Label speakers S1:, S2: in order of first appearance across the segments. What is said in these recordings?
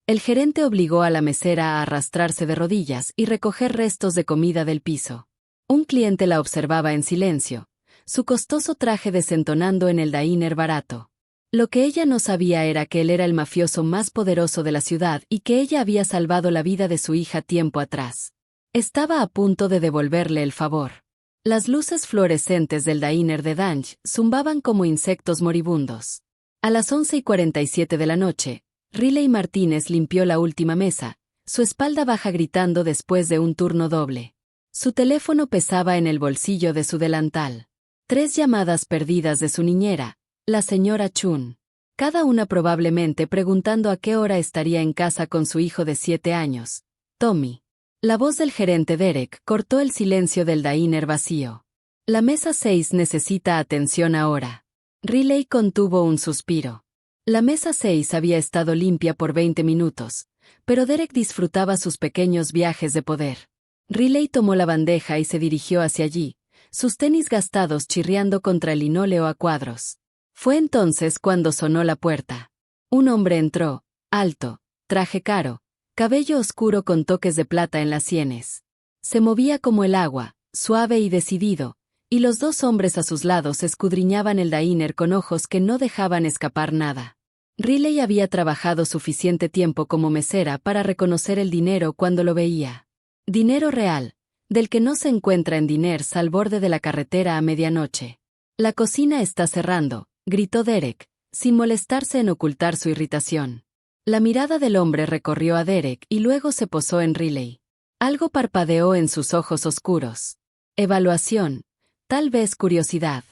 S1: El gerente obligó a la mesera a arrastrarse de rodillas y recoger restos de comida del piso. Un cliente la observaba en silencio, su costoso traje desentonando en el diner barato. Lo que ella no sabía era que él era el mafioso más poderoso de la ciudad y que ella había salvado la vida de su hija tiempo atrás. Estaba a punto de devolverle el favor. Las luces fluorescentes del diner de Dange zumbaban como insectos moribundos. A las 11:47 de la noche, Riley Martínez limpió la última mesa, su espalda baja gritando después de un turno doble. Su teléfono pesaba en el bolsillo de su delantal. 3 llamadas perdidas de su niñera, la señora Chun. Cada una probablemente preguntando a qué hora estaría en casa con su hijo de 7 años, Tommy. La voz del gerente Derek cortó el silencio del diner vacío. La mesa 6 necesita atención ahora. Riley contuvo un suspiro. La mesa 6 había estado limpia por 20 minutos, pero Derek disfrutaba sus pequeños viajes de poder. Riley tomó la bandeja y se dirigió hacia allí, sus tenis gastados chirriando contra el linóleo a cuadros. Fue entonces cuando sonó la puerta. Un hombre entró, alto, traje caro, cabello oscuro con toques de plata en las sienes. Se movía como el agua, suave y decidido, y los 2 hombres a sus lados escudriñaban el diner con ojos que no dejaban escapar nada. Riley había trabajado suficiente tiempo como mesera para reconocer el dinero cuando lo veía. Dinero real, del que no se encuentra en diners al borde de la carretera a medianoche. La cocina está cerrando, gritó Derek, sin molestarse en ocultar su irritación. La mirada del hombre recorrió a Derek y luego se posó en Riley. Algo parpadeó en sus ojos oscuros. Evaluación, tal vez curiosidad.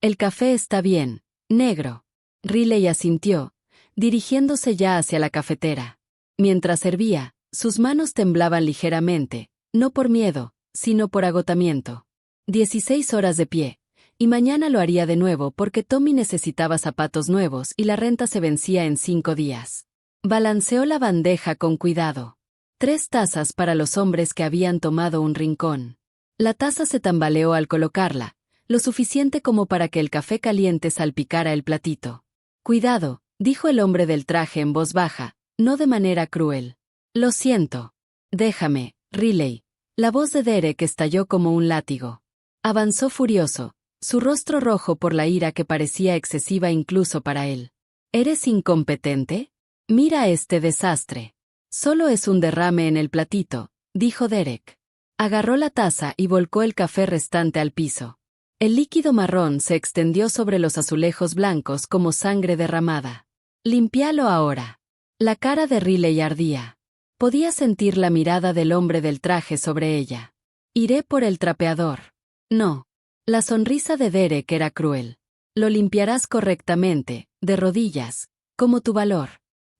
S1: El café está bien, negro. Riley asintió, dirigiéndose ya hacia la cafetera. Mientras servía, sus manos temblaban ligeramente, no por miedo, sino por agotamiento. 16 horas de pie. Y mañana lo haría de nuevo porque Tommy necesitaba zapatos nuevos y la renta se vencía en 5 días. Balanceó la bandeja con cuidado. 3 tazas para los hombres que habían tomado un rincón. La taza se tambaleó al colocarla, lo suficiente como para que el café caliente salpicara el platito. Cuidado, dijo el hombre del traje en voz baja, no de manera cruel. Lo siento. Déjame, Riley. La voz de Derek estalló como un látigo. Avanzó furioso, su rostro rojo por la ira que parecía excesiva incluso para él. ¿Eres incompetente? Mira este desastre. Solo es un derrame en el platito, dijo Derek. Agarró la taza y volcó el café restante al piso. El líquido marrón se extendió sobre los azulejos blancos como sangre derramada. Límpialo ahora. La cara de Riley ardía. Podía sentir la mirada del hombre del traje sobre ella. Iré por el trapeador. No. La sonrisa de Derek era cruel. Lo limpiarás correctamente, de rodillas, como tu valor.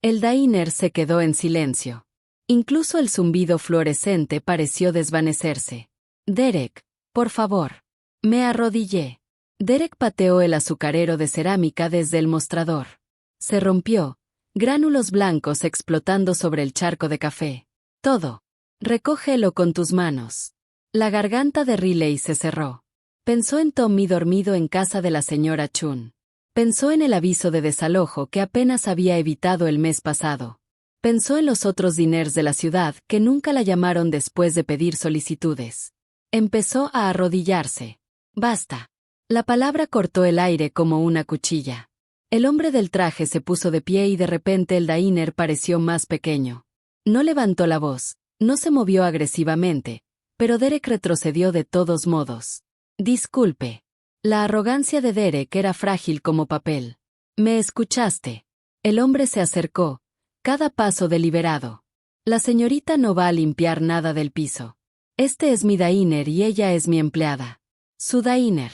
S1: El diner se quedó en silencio. Incluso el zumbido fluorescente pareció desvanecerse. Derek, por favor. Me arrodillé. Derek pateó el azucarero de cerámica desde el mostrador. Se rompió, gránulos blancos explotando sobre el charco de café. Todo. Recógelo con tus manos. La garganta de Riley se cerró. Pensó en Tommy dormido en casa de la señora Chun. Pensó en el aviso de desalojo que apenas había evitado el mes pasado. Pensó en los otros diners de la ciudad que nunca la llamaron después de pedir solicitudes. Empezó a arrodillarse. Basta. La palabra cortó el aire como una cuchilla. El hombre del traje se puso de pie y de repente el diner pareció más pequeño. No levantó la voz, no se movió agresivamente, pero Derek retrocedió de todos modos. Disculpe. La arrogancia de Derek era frágil como papel. ¿Me escuchaste? El hombre se acercó, cada paso deliberado. La señorita no va a limpiar nada del piso. Este es mi diner y ella es mi empleada. Su diner.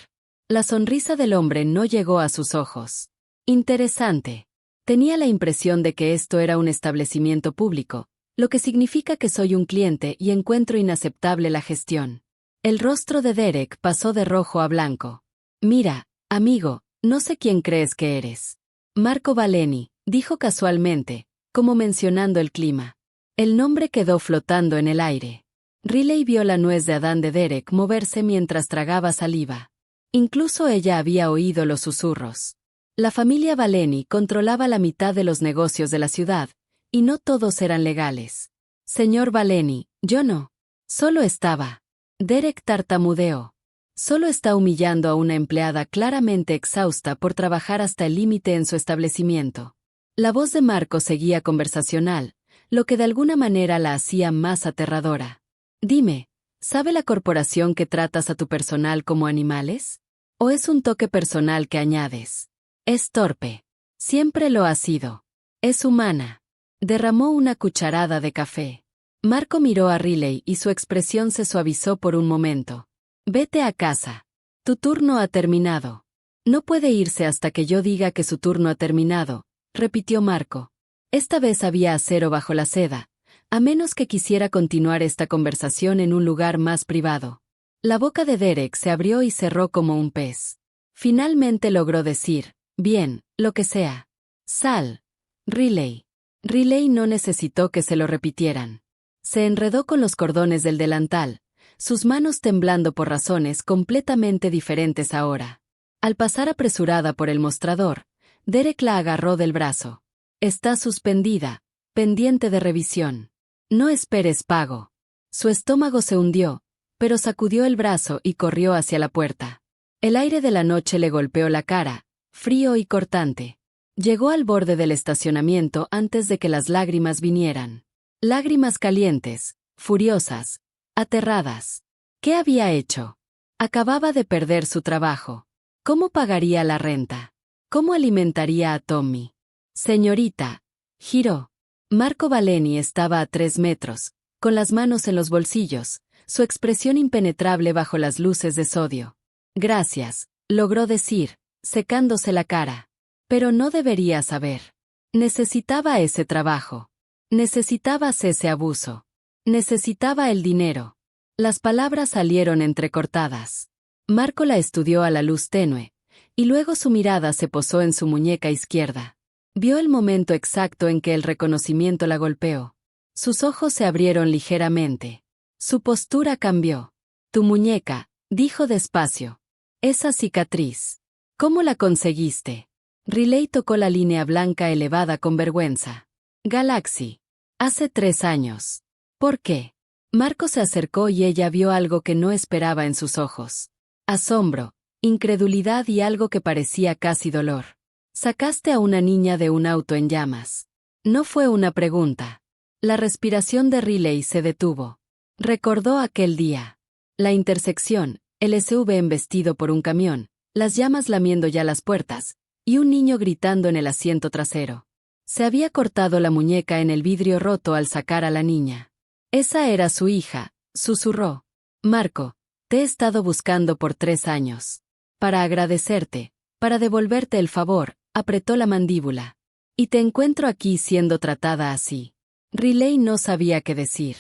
S1: La sonrisa del hombre no llegó a sus ojos. Interesante. Tenía la impresión de que esto era un establecimiento público, lo que significa que soy un cliente y encuentro inaceptable la gestión. El rostro de Derek pasó de rojo a blanco. Mira, amigo, no sé quién crees que eres. Marco Valeni, dijo casualmente, como mencionando el clima. El nombre quedó flotando en el aire. Riley vio la nuez de Adán de Derek moverse mientras tragaba saliva. Incluso ella había oído los susurros. La familia Valeni controlaba la mitad de los negocios de la ciudad, Y no todos eran legales. Señor Valeni, yo no. Solo estaba. Derek tartamudeó. Solo está humillando a una empleada claramente exhausta por trabajar hasta el límite en su establecimiento. La voz de Marco seguía conversacional, lo que de alguna manera la hacía más aterradora. Dime, ¿sabe la corporación que tratas a tu personal como animales? ¿O es un toque personal que añades? Es torpe. Siempre lo ha sido. Es humana. Derramó una cucharada de café. Marco miró a Riley y su expresión se suavizó por un momento. Vete a casa. Tu turno ha terminado. No puede irse hasta que yo diga que su turno ha terminado, repitió Marco. Esta vez había acero bajo la seda, a menos que quisiera continuar esta conversación en un lugar más privado. La boca de Derek se abrió y cerró como un pez. Finalmente logró decir, bien, lo que sea. Sal. Riley. Riley no necesitó que se lo repitieran. Se enredó con los cordones del delantal, sus manos temblando por razones completamente diferentes ahora. Al pasar apresurada por el mostrador, Derek la agarró del brazo. Está suspendida, pendiente de revisión. No esperes pago. Su estómago se hundió, pero sacudió el brazo y corrió hacia la puerta. El aire de la noche le golpeó la cara, frío y cortante. Llegó al borde del estacionamiento antes de que las lágrimas vinieran. Lágrimas calientes, furiosas, aterradas. ¿Qué había hecho? Acababa de perder su trabajo. ¿Cómo pagaría la renta? ¿Cómo alimentaría a Tommy? Señorita, giró. Marco Valeni estaba a 3 metros, con las manos en los bolsillos, su expresión impenetrable bajo las luces de sodio. Gracias, logró decir, secándose la cara. Pero no debería saber. Necesitaba ese trabajo. Necesitabas ese abuso. Necesitaba el dinero. Las palabras salieron entrecortadas. Marco la estudió a la luz tenue, y luego su mirada se posó en su muñeca izquierda. Vio el momento exacto en que el reconocimiento la golpeó. Sus ojos se abrieron ligeramente. Su postura cambió. Tu muñeca, dijo despacio. Esa cicatriz. ¿Cómo la conseguiste? Riley tocó la línea blanca elevada con vergüenza. Galaxy. Hace 3 años. ¿Por qué? Marco se acercó y ella vio algo que no esperaba en sus ojos. Asombro, incredulidad y algo que parecía casi dolor. Sacaste a una niña de un auto en llamas. No fue una pregunta. La respiración de Riley se detuvo. Recordó aquel día. La intersección, el SUV embestido por un camión, las llamas lamiendo ya las puertas, y un niño gritando en el asiento trasero. Se había cortado la muñeca en el vidrio roto al sacar a la niña. Esa era su hija, susurró. Marco, te he estado buscando por 3 años. Para agradecerte, para devolverte el favor, apretó la mandíbula. Y te encuentro aquí siendo tratada así. Riley no sabía qué decir.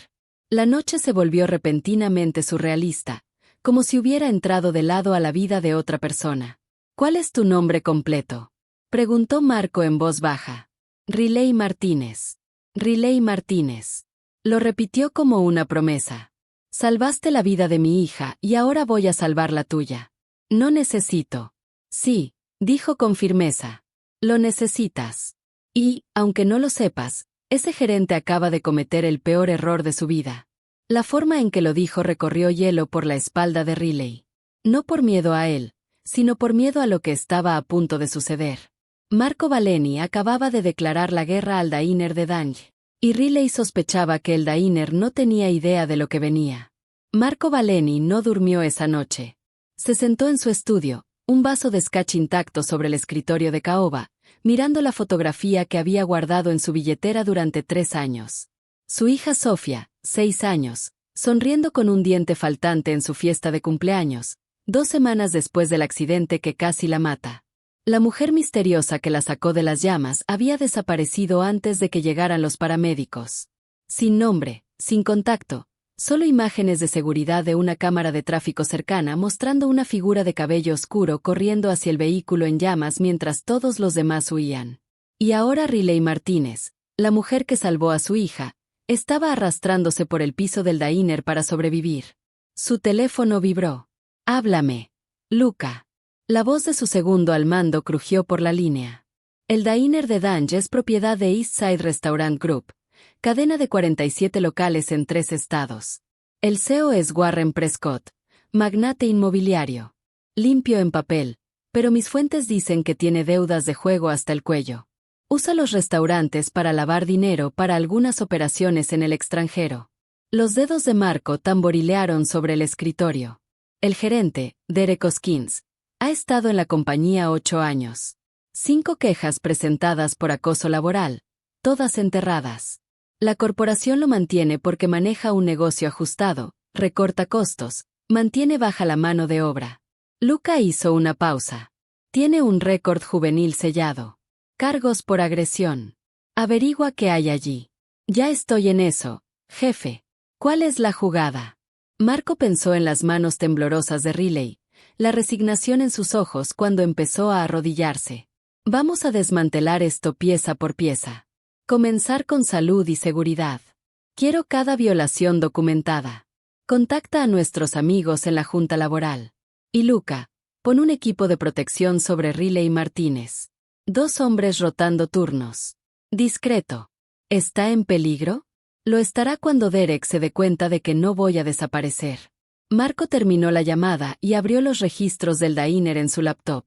S1: La noche se volvió repentinamente surrealista, como si hubiera entrado de lado a la vida de otra persona. ¿Cuál es tu nombre completo? Preguntó Marco en voz baja. Riley Martínez. Riley Martínez. Lo repitió como una promesa. Salvaste la vida de mi hija y ahora voy a salvar la tuya. No necesito. Sí, dijo con firmeza. Lo necesitas. Y, aunque no lo sepas, ese gerente acaba de cometer el peor error de su vida. La forma en que lo dijo recorrió hielo por la espalda de Riley. No por miedo a él, sino por miedo a lo que estaba a punto de suceder. Marco Valeni acababa de declarar la guerra al Diner de Dange, y Riley sospechaba que el Diner no tenía idea de lo que venía. Marco Valeni no durmió esa noche. Se sentó en su estudio, un vaso de scotch intacto sobre el escritorio de caoba, mirando la fotografía que había guardado en su billetera durante 3 años. Su hija Sofía, 6 años, sonriendo con un diente faltante en su fiesta de cumpleaños, 2 semanas después del accidente que casi la mata. La mujer misteriosa que la sacó de las llamas había desaparecido antes de que llegaran los paramédicos. Sin nombre, sin contacto, solo imágenes de seguridad de una cámara de tráfico cercana mostrando una figura de cabello oscuro corriendo hacia el vehículo en llamas mientras todos los demás huían. Y ahora Riley Martínez, la mujer que salvó a su hija, estaba arrastrándose por el piso del diner para sobrevivir. Su teléfono vibró. Háblame. Luca. La voz de su segundo al mando crujió por la línea. El Diner de Dange es propiedad de East Side Restaurant Group, cadena de 47 locales en 3 estados. El CEO es Warren Prescott, magnate inmobiliario. Limpio en papel, pero mis fuentes dicen que tiene deudas de juego hasta el cuello. Usa los restaurantes para lavar dinero para algunas operaciones en el extranjero. Los dedos de Marco tamborilearon sobre el escritorio. El gerente, Derek Hoskins, ha estado en la compañía 8 años. 5 quejas presentadas por acoso laboral, todas enterradas. La corporación lo mantiene porque maneja un negocio ajustado, recorta costos, mantiene baja la mano de obra. Luca hizo una pausa. Tiene un récord juvenil sellado. Cargos por agresión. Averigua qué hay allí. Ya estoy en eso, jefe. ¿Cuál es la jugada? Marco pensó en las manos temblorosas de Riley, la resignación en sus ojos cuando empezó a arrodillarse. Vamos a desmantelar esto pieza por pieza. Comenzar con salud y seguridad. Quiero cada violación documentada. Contacta a nuestros amigos en la junta laboral. Y Luca, pon un equipo de protección sobre Riley Martínez. 2 hombres rotando turnos. Discreto. ¿Está en peligro? Lo estará cuando Derek se dé cuenta de que no voy a desaparecer. Marco terminó la llamada y abrió los registros del Diner en su laptop.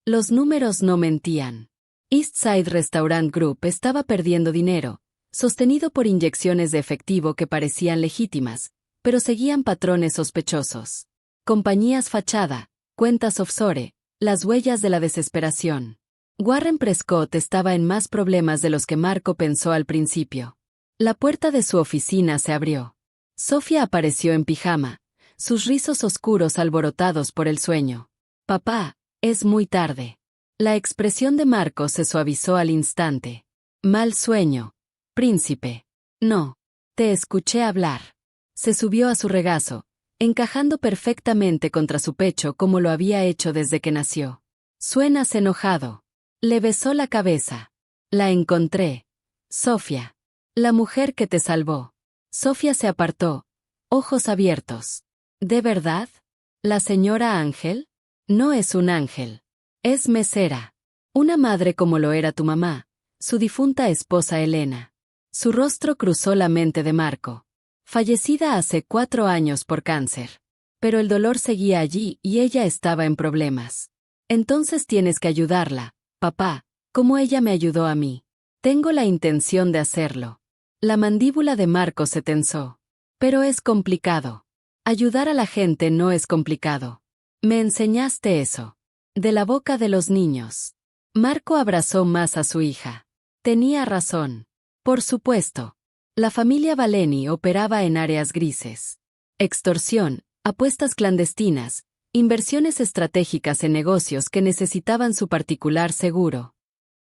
S1: Los números no mentían. East Side Restaurant Group estaba perdiendo dinero, sostenido por inyecciones de efectivo que parecían legítimas, pero seguían patrones sospechosos. Compañías fachada, cuentas offshore, las huellas de la desesperación. Warren Prescott estaba en más problemas de los que Marco pensó al principio. La puerta de su oficina se abrió. Sofía apareció en pijama, sus rizos oscuros alborotados por el sueño. Papá, es muy tarde. La expresión de Marco se suavizó al instante. Mal sueño, príncipe. No. Te escuché hablar. Se subió a su regazo, encajando perfectamente contra su pecho como lo había hecho desde que nació. Suenas enojado. Le besó la cabeza. La encontré. Sofía. La mujer que te salvó. Sofía se apartó, ojos abiertos. ¿De verdad? ¿La señora Ángel? No es un ángel. Es mesera. Una madre como lo era tu mamá, su difunta esposa Elena. Su rostro cruzó la mente de Marco. Fallecida hace 4 años por cáncer. Pero el dolor seguía allí y ella estaba en problemas. Entonces tienes que ayudarla, papá, como ella me ayudó a mí. Tengo la intención de hacerlo. La mandíbula de Marco se tensó. Pero es complicado. Ayudar a la gente no es complicado. Me enseñaste eso. De la boca de los niños. Marco abrazó más a su hija. Tenía razón. Por supuesto. La familia Valeni operaba en áreas grises. Extorsión, apuestas clandestinas, inversiones estratégicas en negocios que necesitaban su particular seguro.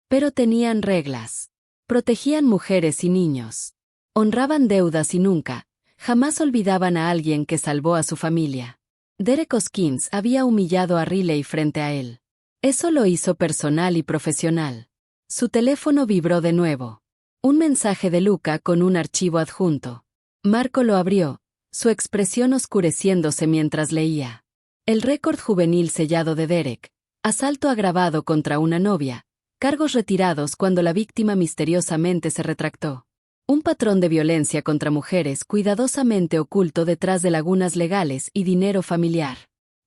S1: Pero tenían reglas. Protegían mujeres y niños. Honraban deudas y nunca, jamás olvidaban a alguien que salvó a su familia. Derek Hoskins había humillado a Riley frente a él. Eso lo hizo personal y profesional. Su teléfono vibró de nuevo. Un mensaje de Luca con un archivo adjunto. Marco lo abrió, su expresión oscureciéndose mientras leía. El récord juvenil sellado de Derek. Asalto agravado contra una novia. Cargos retirados cuando la víctima misteriosamente se retractó. Un patrón de violencia contra mujeres cuidadosamente oculto detrás de lagunas legales y dinero familiar.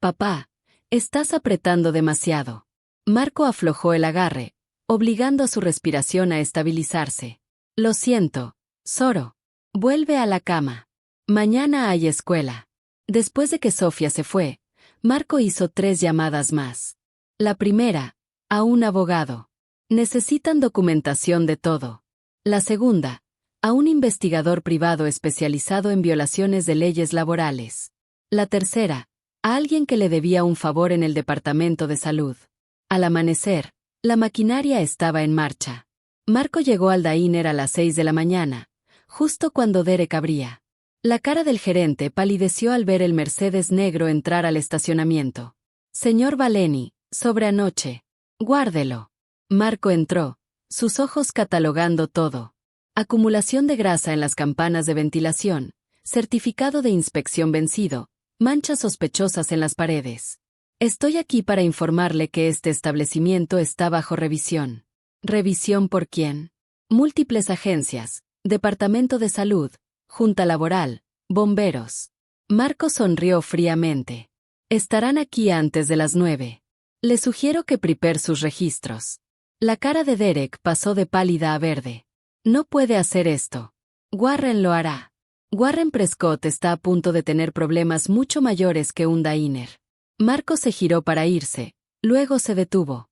S1: Papá, estás apretando demasiado. Marco aflojó el agarre, obligando a su respiración a estabilizarse. Lo siento, Zoro. Vuelve a la cama. Mañana hay escuela. Después de que Sofía se fue, Marco hizo 3 llamadas más. La primera, a un abogado. Necesitan documentación de todo. La segunda, a un investigador privado especializado en violaciones de leyes laborales. La tercera, a alguien que le debía un favor en el departamento de salud. Al amanecer, la maquinaria estaba en marcha. Marco llegó al diner a las 6 de la mañana, justo cuando Derek abría. La cara del gerente palideció al ver el Mercedes negro entrar al estacionamiento. Señor Valeni, sobre anoche. Guárdelo. Marco entró, sus ojos catalogando todo. Acumulación de grasa en las campanas de ventilación, certificado de inspección vencido, manchas sospechosas en las paredes. Estoy aquí para informarle que este establecimiento está bajo revisión. ¿Revisión por quién? Múltiples agencias, Departamento de Salud, Junta Laboral, bomberos. Marco sonrió fríamente. Estarán aquí antes de las 9. Le sugiero que prepare sus registros. La cara de Derek pasó de pálida a verde. No puede hacer esto. Warren lo hará. Warren Prescott está a punto de tener problemas mucho mayores que un diner. Marco se giró para irse, luego se detuvo.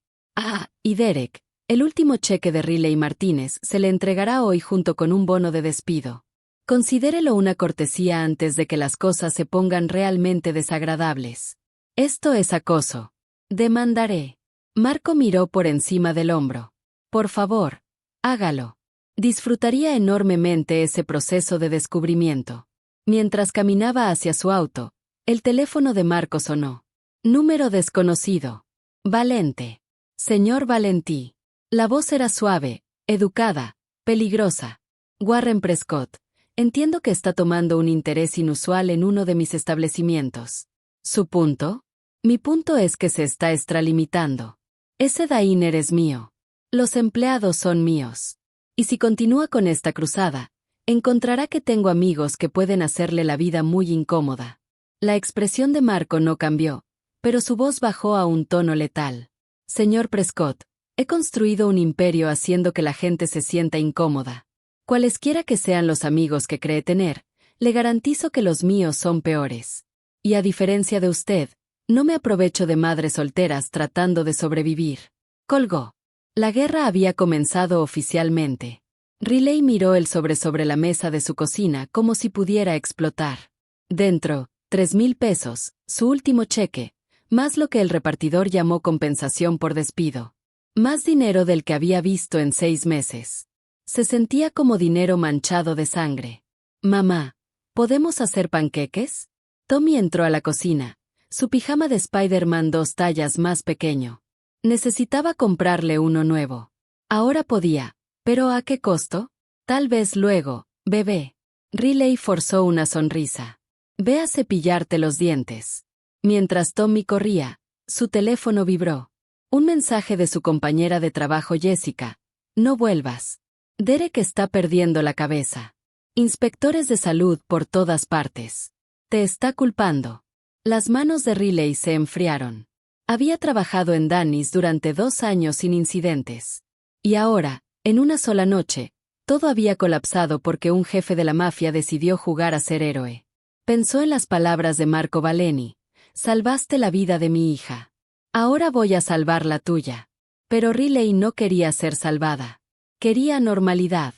S1: Y Derek, el último cheque de Riley Martínez se le entregará hoy junto con un bono de despido. Considérelo una cortesía antes de que las cosas se pongan realmente desagradables. Esto es acoso. Demandaré. Marco miró por encima del hombro. Por favor, hágalo. Disfrutaría enormemente ese proceso de descubrimiento. Mientras caminaba hacia su auto, el teléfono de Marco sonó. Número desconocido. Valente. Señor Valentí. La voz era suave, educada, peligrosa. Warren Prescott. Entiendo que está tomando un interés inusual en uno de mis establecimientos. ¿Su punto? Mi punto es que se está extralimitando. Ese diner es mío. Los empleados son míos. Y si continúa con esta cruzada, encontrará que tengo amigos que pueden hacerle la vida muy incómoda. La expresión de Marco no cambió, pero su voz bajó a un tono letal. Señor Prescott, he construido un imperio haciendo que la gente se sienta incómoda. Cualesquiera que sean los amigos que cree tener, le garantizo que los míos son peores. Y a diferencia de usted, no me aprovecho de madres solteras tratando de sobrevivir. Colgó. La guerra había comenzado oficialmente. Riley miró el sobre la mesa de su cocina como si pudiera explotar. Dentro, 3,000 pesos, su último cheque, más lo que el repartidor llamó compensación por despido. Más dinero del que había visto en 6 meses. Se sentía como dinero manchado de sangre. Mamá, ¿podemos hacer panqueques? Tommy entró a la cocina, su pijama de Spider-Man 2 tallas más pequeño. Necesitaba comprarle uno nuevo. Ahora podía, pero ¿a qué costo? Tal vez luego, bebé. Riley forzó una sonrisa. Ve a cepillarte los dientes. Mientras Tommy corría, su teléfono vibró. Un mensaje de su compañera de trabajo Jessica. No vuelvas. Derek está perdiendo la cabeza. Inspectores de salud por todas partes. Te está culpando. Las manos de Riley se enfriaron. Había trabajado en Danny's durante 2 años sin incidentes. Y ahora, en una sola noche, todo había colapsado porque un jefe de la mafia decidió jugar a ser héroe. Pensó en las palabras de Marco Valeni. Salvaste la vida de mi hija. Ahora voy a salvar la tuya. Pero Riley no quería ser salvada. Quería normalidad.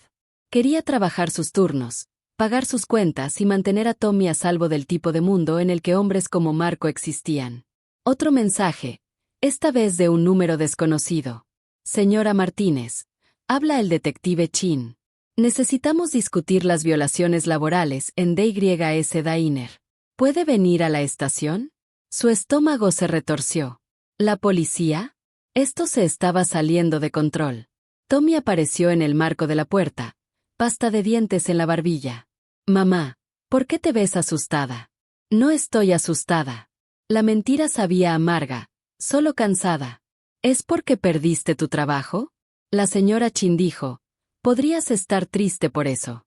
S1: Quería trabajar sus turnos, pagar sus cuentas y mantener a Tommy a salvo del tipo de mundo en el que hombres como Marco existían. Otro mensaje, esta vez de un número desconocido. Señora Martínez, habla el detective Chin. Necesitamos discutir las violaciones laborales en DYS Diner. ¿Puede venir a la estación? Su estómago se retorció. ¿La policía? Esto se estaba saliendo de control. Tommy apareció en el marco de la puerta, pasta de dientes en la barbilla. Mamá, ¿por qué te ves asustada? No estoy asustada. La mentira sabía amarga, solo cansada. ¿Es porque perdiste tu trabajo? La señora Chin dijo, podrías estar triste por eso.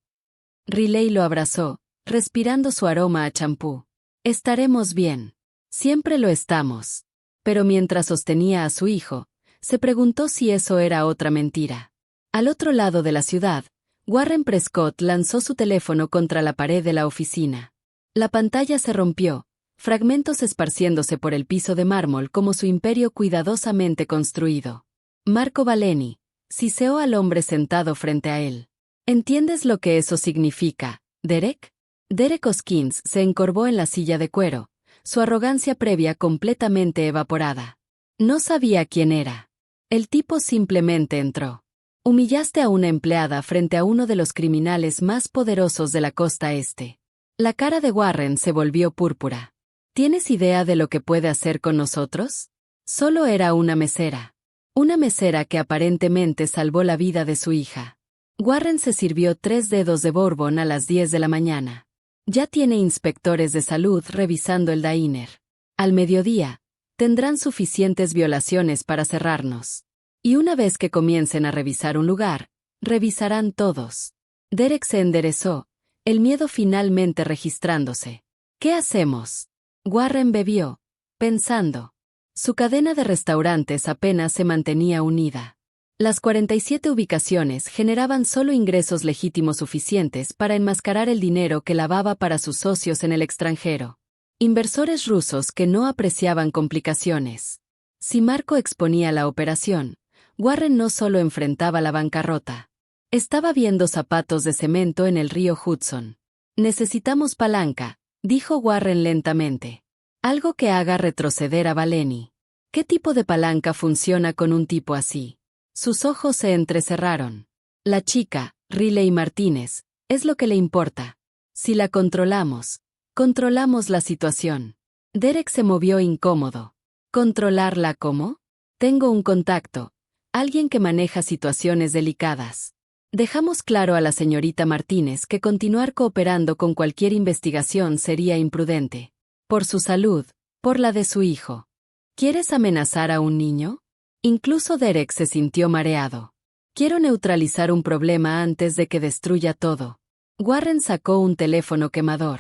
S1: Riley lo abrazó, respirando su aroma a champú. Estaremos bien. Siempre lo estamos. Pero mientras sostenía a su hijo, se preguntó si eso era otra mentira. Al otro lado de la ciudad, Warren Prescott lanzó su teléfono contra la pared de la oficina. La pantalla se rompió, fragmentos esparciéndose por el piso de mármol como su imperio cuidadosamente construido. Marco Valeni, siseó al hombre sentado frente a él. ¿Entiendes lo que eso significa, Derek? Derek Hoskins se encorvó en la silla de cuero, su arrogancia previa completamente evaporada. No sabía quién era. El tipo simplemente entró. Humillaste a una empleada frente a uno de los criminales más poderosos de la costa este. La cara de Warren se volvió púrpura. ¿Tienes idea de lo que puede hacer con nosotros? Solo era una mesera. Una mesera que aparentemente salvó la vida de su hija. Warren se sirvió 3 dedos de bourbon a las 10 de la mañana. Ya tiene inspectores de salud revisando el diner. Al mediodía, tendrán suficientes violaciones para cerrarnos. Y una vez que comiencen a revisar un lugar, revisarán todos. Derek se enderezó, el miedo finalmente registrándose. ¿Qué hacemos? Warren bebió, pensando. Su cadena de restaurantes apenas se mantenía unida. Las 47 ubicaciones generaban solo ingresos legítimos suficientes para enmascarar el dinero que lavaba para sus socios en el extranjero. Inversores rusos que no apreciaban complicaciones. Si Marco exponía la operación, Warren no solo enfrentaba la bancarrota. Estaba viendo zapatos de cemento en el río Hudson. Necesitamos palanca, dijo Warren lentamente. Algo que haga retroceder a Valeni. ¿Qué tipo de palanca funciona con un tipo así? Sus ojos se entrecerraron. La chica, Riley Martínez, es lo que le importa. Si la controlamos, controlamos la situación. Derek se movió incómodo. ¿Controlarla cómo? Tengo un contacto, alguien que maneja situaciones delicadas. Dejamos claro a la señorita Martínez que continuar cooperando con cualquier investigación sería imprudente. Por su salud, por la de su hijo. ¿Quieres amenazar a un niño? Incluso Derek se sintió mareado. Quiero neutralizar un problema antes de que destruya todo. Warren sacó un teléfono quemador.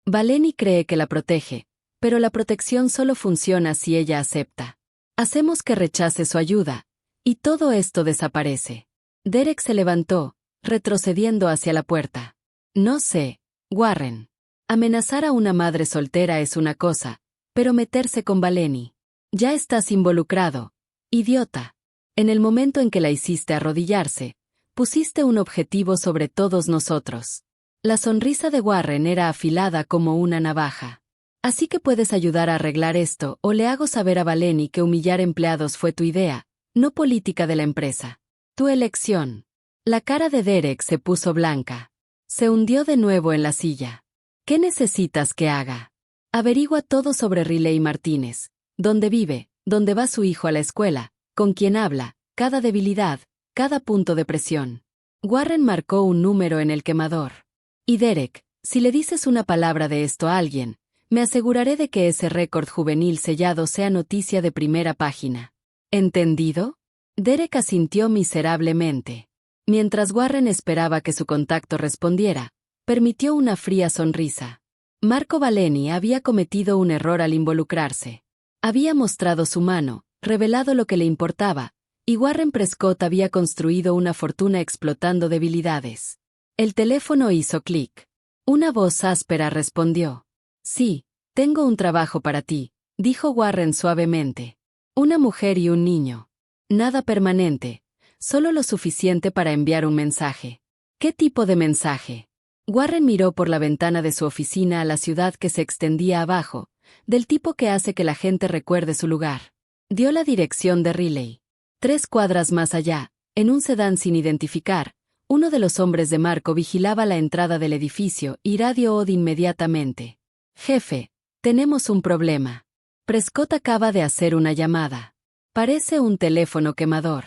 S1: Valeni cree que la protege, pero la protección solo funciona si ella acepta. Hacemos que rechace su ayuda, y todo esto desaparece. Derek se levantó, retrocediendo hacia la puerta. No sé, Warren. Amenazar a una madre soltera es una cosa, pero meterse con Valeni. Ya estás involucrado, idiota. En el momento en que la hiciste arrodillarse, pusiste un objetivo sobre todos nosotros. La sonrisa de Warren era afilada como una navaja. Así que puedes ayudar a arreglar esto o le hago saber a Valeni que humillar empleados fue tu idea, no política de la empresa. Tu elección. La cara de Derek se puso blanca. Se hundió de nuevo en la silla. ¿Qué necesitas que haga? Averigua todo sobre Riley Martínez. Dónde vive, dónde va su hijo a la escuela, con quién habla, cada debilidad, cada punto de presión. Warren marcó un número en el quemador. Y Derek, si le dices una palabra de esto a alguien, me aseguraré de que ese récord juvenil sellado sea noticia de primera página. ¿Entendido? Derek asintió miserablemente. Mientras Warren esperaba que su contacto respondiera, permitió una fría sonrisa. Marco Valeni había cometido un error al involucrarse. Había mostrado su mano, revelado lo que le importaba, y Warren Prescott había construido una fortuna explotando debilidades. El teléfono hizo clic. Una voz áspera respondió. Sí, tengo un trabajo para ti, dijo Warren suavemente. Una mujer y un niño. Nada permanente, solo lo suficiente para enviar un mensaje. ¿Qué tipo de mensaje? Warren miró por la ventana de su oficina a la ciudad que se extendía abajo, del tipo que hace que la gente recuerde su lugar. Dio la dirección de Riley. 3 cuadras más allá, en un sedán sin identificar, uno de los hombres de Marco vigilaba la entrada del edificio y radió inmediatamente. Jefe, tenemos un problema. Prescott acaba de hacer una llamada. Parece un teléfono quemador.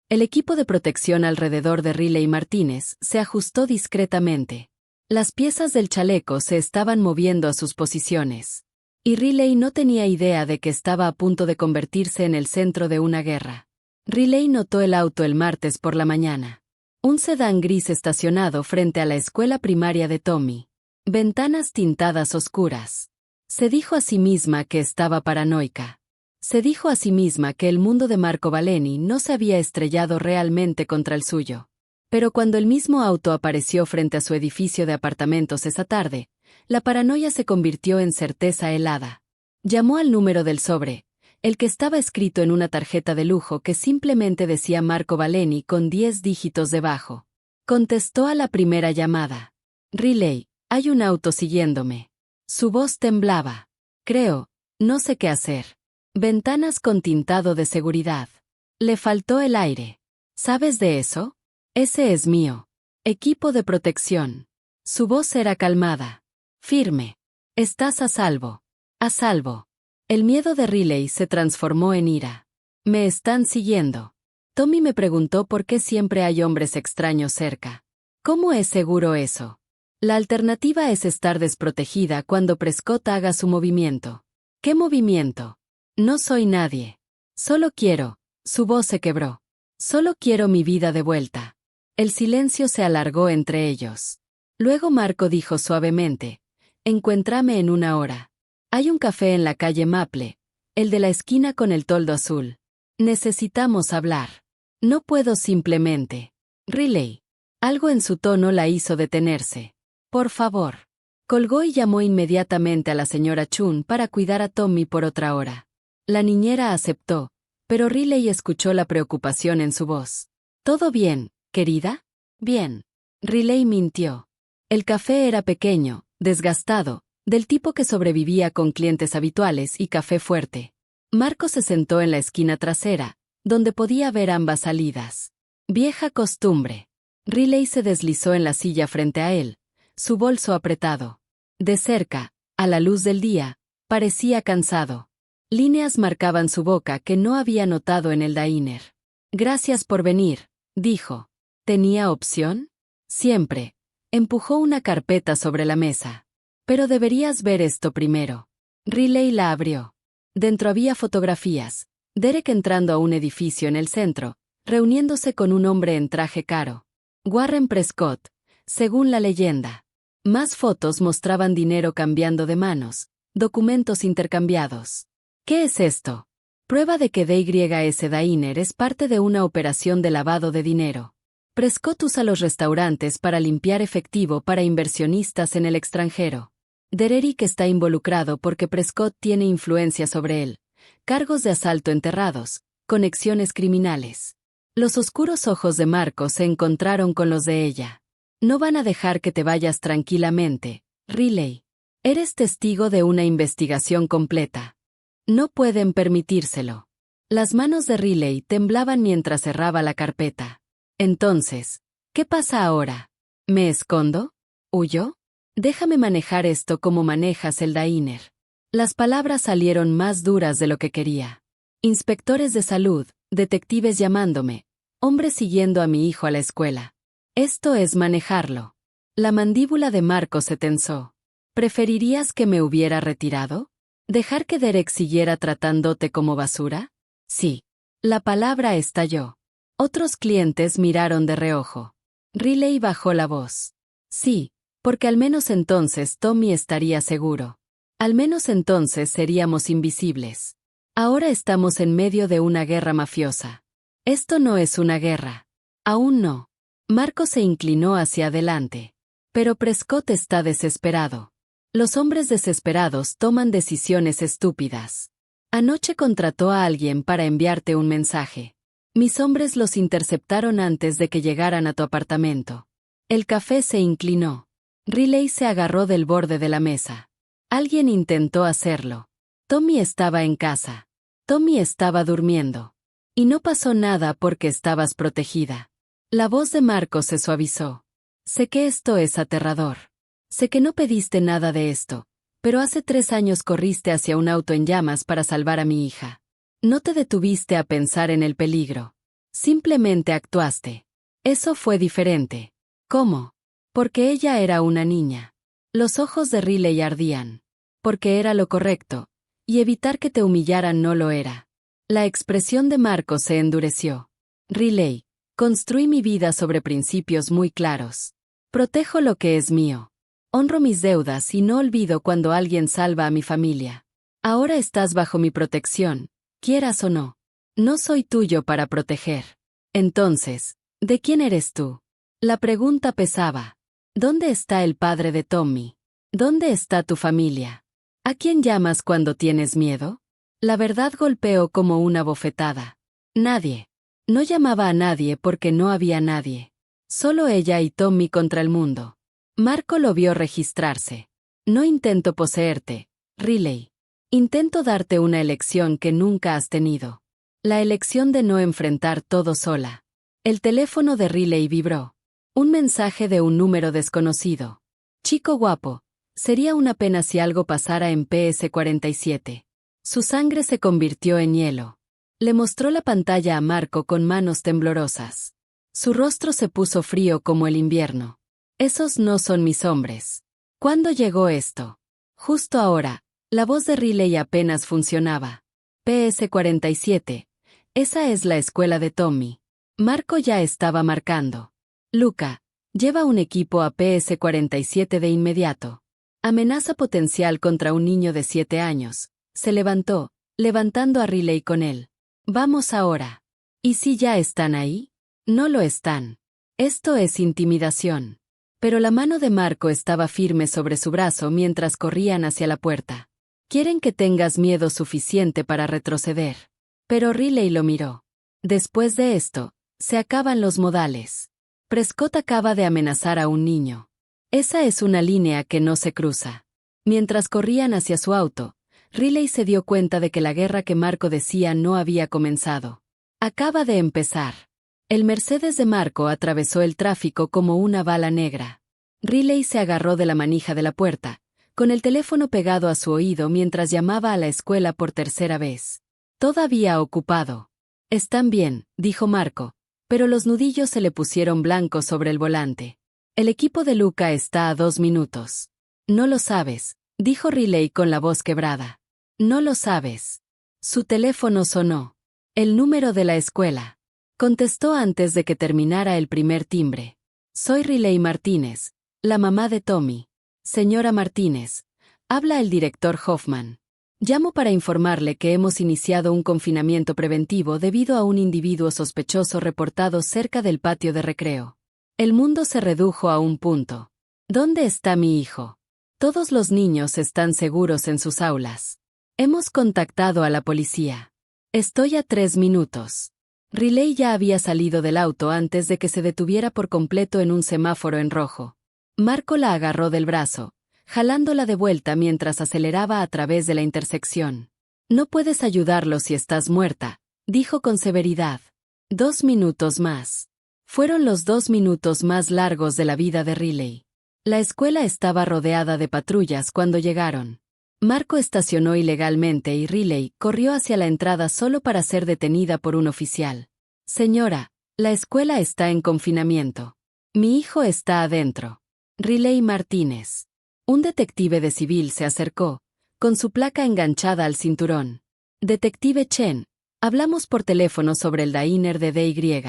S1: El equipo de protección alrededor de Riley Martínez se ajustó discretamente. Las piezas del chaleco se estaban moviendo a sus posiciones. Y Riley no tenía idea de que estaba a punto de convertirse en el centro de una guerra. Riley notó el auto el martes por la mañana. Un sedán gris estacionado frente a la escuela primaria de Tommy. Ventanas tintadas oscuras. Se dijo a sí misma que estaba paranoica. Se dijo a sí misma que el mundo de Marco Valeni no se había estrellado realmente contra el suyo. Pero cuando el mismo auto apareció frente a su edificio de apartamentos esa tarde, la paranoia se convirtió en certeza helada. Llamó al número del sobre, el que estaba escrito en una tarjeta de lujo que simplemente decía Marco Valeni con 10 dígitos debajo. Contestó a la primera llamada. Riley, hay un auto siguiéndome. Su voz temblaba. Creo, no sé qué hacer. Ventanas con tintado de seguridad. Le faltó el aire. ¿Sabes de eso? Ese es mío. Equipo de protección. Su voz era calmada. Firme. Estás a salvo. A salvo. El miedo de Riley se transformó en ira. Me están siguiendo. Tommy me preguntó por qué siempre hay hombres extraños cerca. ¿Cómo es seguro eso? La alternativa es estar desprotegida cuando Prescott haga su movimiento. ¿Qué movimiento? No soy nadie. Solo quiero. Su voz se quebró. Solo quiero mi vida de vuelta. El silencio se alargó entre ellos. Luego Marco dijo suavemente, encuéntrame en una hora. Hay un café en la calle Maple, el de la esquina con el toldo azul. Necesitamos hablar. No puedo simplemente. Riley. Algo en su tono la hizo detenerse. Por favor. Colgó y llamó inmediatamente a la señora Chun para cuidar a Tommy por otra hora. La niñera aceptó, pero Riley escuchó la preocupación en su voz. ¿Todo bien, querida? Bien. Riley mintió. El café era pequeño, desgastado, del tipo que sobrevivía con clientes habituales y café fuerte. Marco se sentó en la esquina trasera, donde podía ver ambas salidas. Vieja costumbre. Riley se deslizó en la silla frente a él, su bolso apretado. De cerca, a la luz del día, parecía cansado. Líneas marcaban su boca que no había notado en el diner. Gracias por venir, dijo. ¿Tenía opción? Siempre. Empujó una carpeta sobre la mesa. Pero deberías ver esto primero. Riley la abrió. Dentro había fotografías. Derek entrando a un edificio en el centro, reuniéndose con un hombre en traje caro. Warren Prescott, según la leyenda. Más fotos mostraban dinero cambiando de manos, documentos intercambiados. ¿Qué es esto? Prueba de que DYS Diner es parte de una operación de lavado de dinero. Prescott usa los restaurantes para limpiar efectivo para inversionistas en el extranjero. Derek está involucrado porque Prescott tiene influencia sobre él. Cargos de asalto enterrados, conexiones criminales. Los oscuros ojos de Marco se encontraron con los de ella. No van a dejar que te vayas tranquilamente, Riley. Eres testigo de una investigación completa. No pueden permitírselo. Las manos de Riley temblaban mientras cerraba la carpeta. Entonces, ¿qué pasa ahora? ¿Me escondo? ¿Huyo? Déjame manejar esto como manejas el diner. Las palabras salieron más duras de lo que quería. Inspectores de salud, detectives llamándome, hombres siguiendo a mi hijo a la escuela. Esto es manejarlo. La mandíbula de Marco se tensó. ¿Preferirías que me hubiera retirado? ¿Dejar que Derek siguiera tratándote como basura? Sí. La palabra estalló. Otros clientes miraron de reojo. Riley bajó la voz. Sí, porque al menos entonces Tommy estaría seguro. Al menos entonces seríamos invisibles. Ahora estamos en medio de una guerra mafiosa. Esto no es una guerra. Aún no. Marco se inclinó hacia adelante. Pero Prescott está desesperado. Los hombres desesperados toman decisiones estúpidas. Anoche contrató a alguien para enviarte un mensaje. Mis hombres los interceptaron antes de que llegaran a tu apartamento. El café se inclinó. Riley se agarró del borde de la mesa. Alguien intentó hacerlo. Tommy estaba en casa. Tommy estaba durmiendo. Y no pasó nada porque estabas protegida. La voz de Marco se suavizó. Sé que esto es aterrador. Sé que no pediste nada de esto, pero hace 3 años corriste hacia un auto en llamas para salvar a mi hija. No te detuviste a pensar en el peligro. Simplemente actuaste. Eso fue diferente. ¿Cómo? Porque ella era una niña. Los ojos de Riley ardían. Porque era lo correcto, y evitar que te humillaran no lo era. La expresión de Marco se endureció. Riley, construí mi vida sobre principios muy claros. Protejo lo que es mío. Honro mis deudas y no olvido cuando alguien salva a mi familia. Ahora estás bajo mi protección, quieras o no. No soy tuyo para proteger. Entonces, ¿de quién eres tú? La pregunta pesaba. ¿Dónde está el padre de Tommy? ¿Dónde está tu familia? ¿A quién llamas cuando tienes miedo? La verdad golpeó como una bofetada. Nadie. No llamaba a nadie porque no había nadie. Solo ella y Tommy contra el mundo. Marco lo vio registrarse. No intento poseerte, Riley. Intento darte una elección que nunca has tenido. La elección de no enfrentar todo sola. El teléfono de Riley vibró. Un mensaje de un número desconocido. Chico guapo. Sería una pena si algo pasara en PS-47. Su sangre se convirtió en hielo. Le mostró la pantalla a Marco con manos temblorosas. Su rostro se puso frío como el invierno. Esos no son mis hombres. ¿Cuándo llegó esto? Justo ahora. La voz de Riley apenas funcionaba. PS-47. Esa es la escuela de Tommy. Marco ya estaba marcando. Luca, lleva un equipo a PS-47 de inmediato. Amenaza potencial contra un niño de 7 años. Se levantó, levantando a Riley con él. Vamos ahora. ¿Y si ya están ahí? No lo están. Esto es intimidación. Pero la mano de Marco estaba firme sobre su brazo mientras corrían hacia la puerta. Quieren que tengas miedo suficiente para retroceder. Pero Riley lo miró. Después de esto, se acaban los modales. Prescott acaba de amenazar a un niño. Esa es una línea que no se cruza. Mientras corrían hacia su auto, Riley se dio cuenta de que la guerra que Marco decía no había comenzado. Acaba de empezar. El Mercedes de Marco atravesó el tráfico como una bala negra. Riley se agarró de la manija de la puerta, con el teléfono pegado a su oído mientras llamaba a la escuela por tercera vez. Todavía ocupado. Están bien, dijo Marco, pero los nudillos se le pusieron blancos sobre el volante. El equipo de Luca está a 2 minutos. No lo sabes, dijo Riley con la voz quebrada. No lo sabes. Su teléfono sonó. El número de la escuela. Contestó antes de que terminara el primer timbre. Soy Riley Martínez, la mamá de Tommy. Señora Martínez, habla el director Hoffman. Llamo para informarle que hemos iniciado un confinamiento preventivo debido a un individuo sospechoso reportado cerca del patio de recreo. El mundo se redujo a un punto. ¿Dónde está mi hijo? Todos los niños están seguros en sus aulas. Hemos contactado a la policía. Estoy a 3 minutos. Riley ya había salido del auto antes de que se detuviera por completo en un semáforo en rojo. Marco la agarró del brazo, jalándola de vuelta mientras aceleraba a través de la intersección. No puedes ayudarlo si estás muerta, dijo con severidad. 2 minutos más. Fueron los 2 minutos más largos de la vida de Riley. La escuela estaba rodeada de patrullas cuando llegaron. Marco estacionó ilegalmente y Riley corrió hacia la entrada solo para ser detenida por un oficial. Señora, la escuela está en confinamiento. Mi hijo está adentro. Riley Martínez. Un detective de civil se acercó, con su placa enganchada al cinturón. Detective Chen, hablamos por teléfono sobre el diner de DY.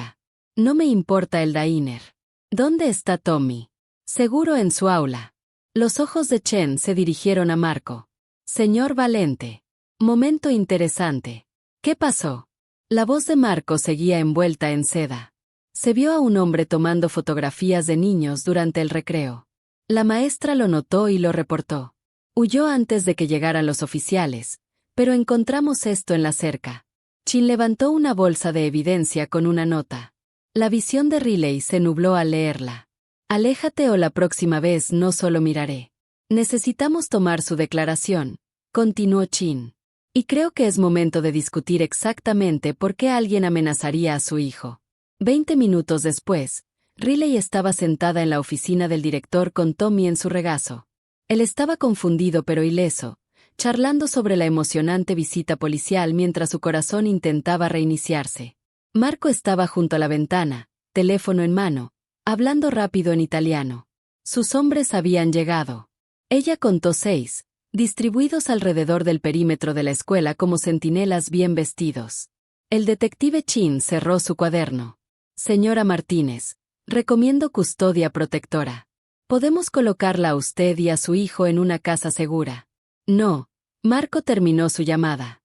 S1: No me importa el diner. ¿Dónde está Tommy? Seguro en su aula. Los ojos de Chen se dirigieron a Marco. Señor Valente. Momento interesante. ¿Qué pasó? La voz de Marco seguía envuelta en seda. Se vio a un hombre tomando fotografías de niños durante el recreo. La maestra lo notó y lo reportó. Huyó antes de que llegaran los oficiales, pero encontramos esto en la cerca. Chin levantó una bolsa de evidencia con una nota. La visión de Riley se nubló al leerla. Aléjate o la próxima vez no solo miraré. Necesitamos tomar su declaración, continuó Chin. Y creo que es momento de discutir exactamente por qué alguien amenazaría a su hijo. 20 minutos después, Riley estaba sentada en la oficina del director con Tommy en su regazo. Él estaba confundido pero ileso, charlando sobre la emocionante visita policial mientras su corazón intentaba reiniciarse. Marco estaba junto a la ventana, teléfono en mano, hablando rápido en italiano. Sus hombres habían llegado. Ella contó 6, distribuidos alrededor del perímetro de la escuela como centinelas bien vestidos. El detective Chin cerró su cuaderno. Señora Martínez, recomiendo custodia protectora. Podemos colocarla a usted y a su hijo en una casa segura. No, Marco terminó su llamada.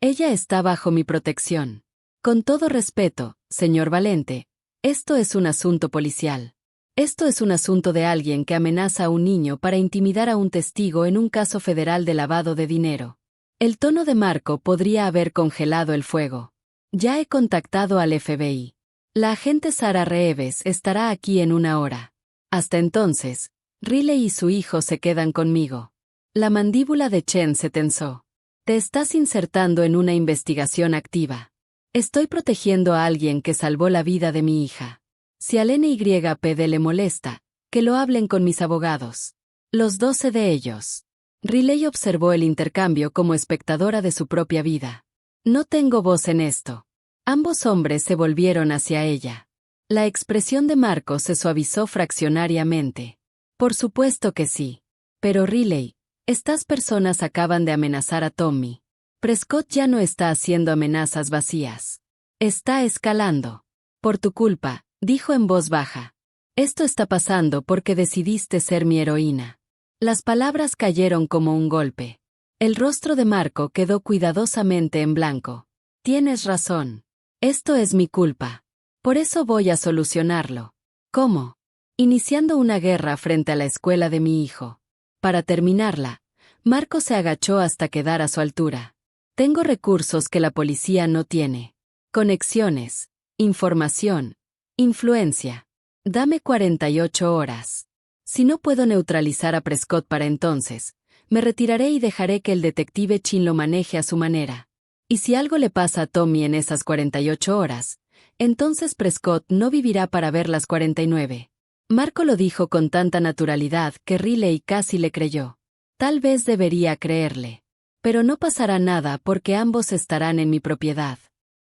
S1: Ella está bajo mi protección. Con todo respeto, señor Valente, esto es un asunto policial. Esto es un asunto de alguien que amenaza a un niño para intimidar a un testigo en un caso federal de lavado de dinero. El tono de Marco podría haber congelado el fuego. Ya he contactado al FBI. La agente Sara Reeves estará aquí en 1 hora. Hasta entonces, Riley y su hijo se quedan conmigo. La mandíbula de Chen se tensó. Te estás insertando en una investigación activa. Estoy protegiendo a alguien que salvó la vida de mi hija. Si al NYPD le molesta, que lo hablen con mis abogados. Los 12 de ellos. Riley observó el intercambio como espectadora de su propia vida. No tengo voz en esto. Ambos hombres se volvieron hacia ella. La expresión de Marco se suavizó fraccionariamente. Por supuesto que sí. Pero Riley, estas personas acaban de amenazar a Tommy. Prescott ya no está haciendo amenazas vacías. Está escalando. Por tu culpa, dijo en voz baja. Esto está pasando porque decidiste ser mi heroína. Las palabras cayeron como un golpe. El rostro de Marco quedó cuidadosamente en blanco. Tienes razón. Esto es mi culpa. Por eso voy a solucionarlo. ¿Cómo? Iniciando una guerra frente a la escuela de mi hijo. Para terminarla, Marco se agachó hasta quedar a su altura. Tengo recursos que la policía no tiene. Conexiones, información, influencia. Dame 48 horas. Si no puedo neutralizar a Prescott para entonces, me retiraré y dejaré que el detective Chin lo maneje a su manera. Y si algo le pasa a Tommy en esas 48 horas, entonces Prescott no vivirá para ver las 49. Marco lo dijo con tanta naturalidad que Riley casi le creyó. Tal vez debería creerle. Pero no pasará nada porque ambos estarán en mi propiedad.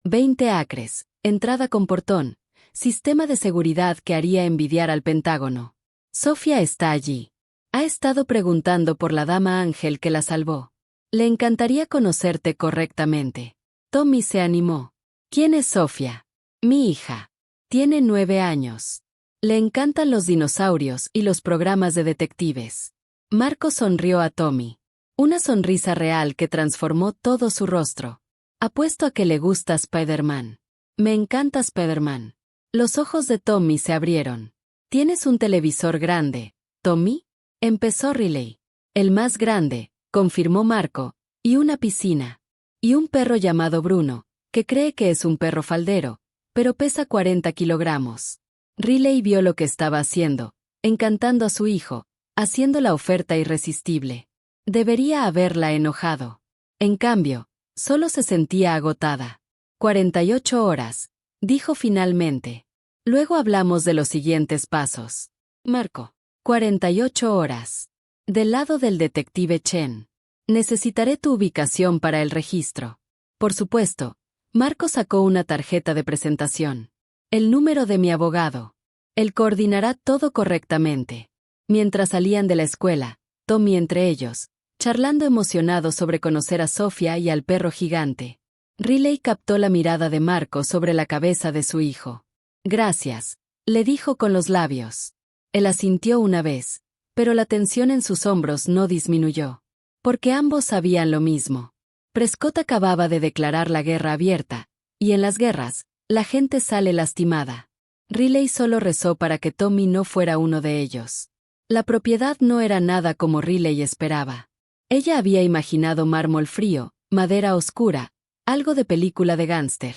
S1: 20 acres, entrada con portón, sistema de seguridad que haría envidiar al Pentágono. Sofía está allí. Ha estado preguntando por la dama Ángel que la salvó. Le encantaría conocerte correctamente. Tommy se animó. ¿Quién es Sofía? Mi hija. Tiene 9 años. Le encantan los dinosaurios y los programas de detectives. Marco sonrió a Tommy. Una sonrisa real que transformó todo su rostro. Apuesto a que le gusta Spider-Man. Me encanta Spider-Man. Los ojos de Tommy se abrieron. ¿Tienes un televisor grande, Tommy? Empezó Riley. El más grande, confirmó Marco, y una piscina. Y un perro llamado Bruno, que cree que es un perro faldero, pero pesa 40 kilogramos. Riley vio lo que estaba haciendo, encantando a su hijo, haciendo la oferta irresistible. Debería haberla enojado. En cambio, solo se sentía agotada. 48 horas, dijo finalmente. Luego hablamos de los siguientes pasos. Marco. 48 horas. Del lado del detective Chen. Necesitaré tu ubicación para el registro. Por supuesto, Marco sacó una tarjeta de presentación. El número de mi abogado. Él coordinará todo correctamente. Mientras salían de la escuela, Tommy entre ellos, charlando emocionado sobre conocer a Sofía y al perro gigante. Riley captó la mirada de Marco sobre la cabeza de su hijo. Gracias, le dijo con los labios. Él asintió una vez, pero la tensión en sus hombros no disminuyó. Porque ambos sabían lo mismo. Prescott acababa de declarar la guerra abierta, y en las guerras, la gente sale lastimada. Riley solo rezó para que Tommy no fuera uno de ellos. La propiedad no era nada como Riley esperaba. Ella había imaginado mármol frío, madera oscura, algo de película de gángster.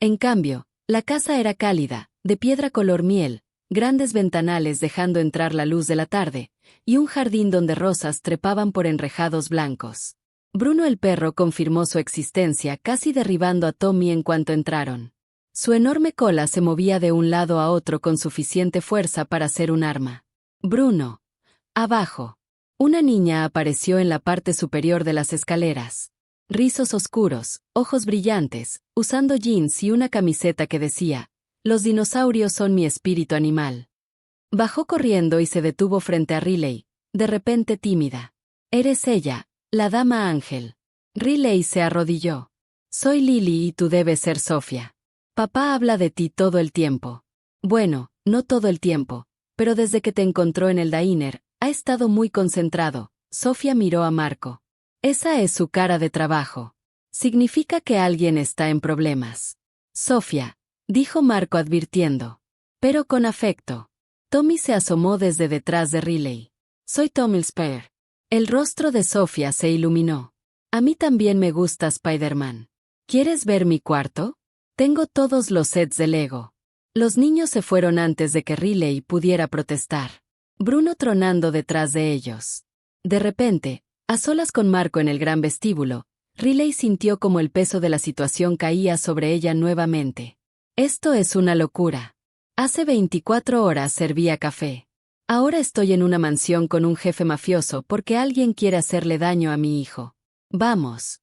S1: En cambio, la casa era cálida, de piedra color miel, grandes ventanales dejando entrar la luz de la tarde, y un jardín donde rosas trepaban por enrejados blancos. Bruno el perro confirmó su existencia casi derribando a Tommy en cuanto entraron. Su enorme cola se movía de un lado a otro con suficiente fuerza para ser un arma. Bruno. Abajo. Una niña apareció en la parte superior de las escaleras. Rizos oscuros, ojos brillantes, usando jeans y una camiseta que decía, «Los dinosaurios son mi espíritu animal». Bajó corriendo y se detuvo frente a Riley, de repente tímida. «Eres ella, la dama Ángel». Riley se arrodilló. «Soy Lily y tú debes ser Sofía. Papá habla de ti todo el tiempo». Bueno, no todo el tiempo, pero desde que te encontró en el diner, ha estado muy concentrado. Sofía miró a Marco. Esa es su cara de trabajo. Significa que alguien está en problemas. Sofía, dijo Marco advirtiendo. Pero con afecto. Tommy se asomó desde detrás de Riley. Soy Tommy Spear. El rostro de Sofía se iluminó. A mí también me gusta Spider-Man. ¿Quieres ver mi cuarto? Tengo todos los sets de Lego. Los niños se fueron antes de que Riley pudiera protestar. Bruno tronando detrás de ellos. De repente, a solas con Marco en el gran vestíbulo, Riley sintió como el peso de la situación caía sobre ella nuevamente. Esto es una locura. Hace 24 horas servía café. Ahora estoy en una mansión con un jefe mafioso porque alguien quiere hacerle daño a mi hijo. Vamos.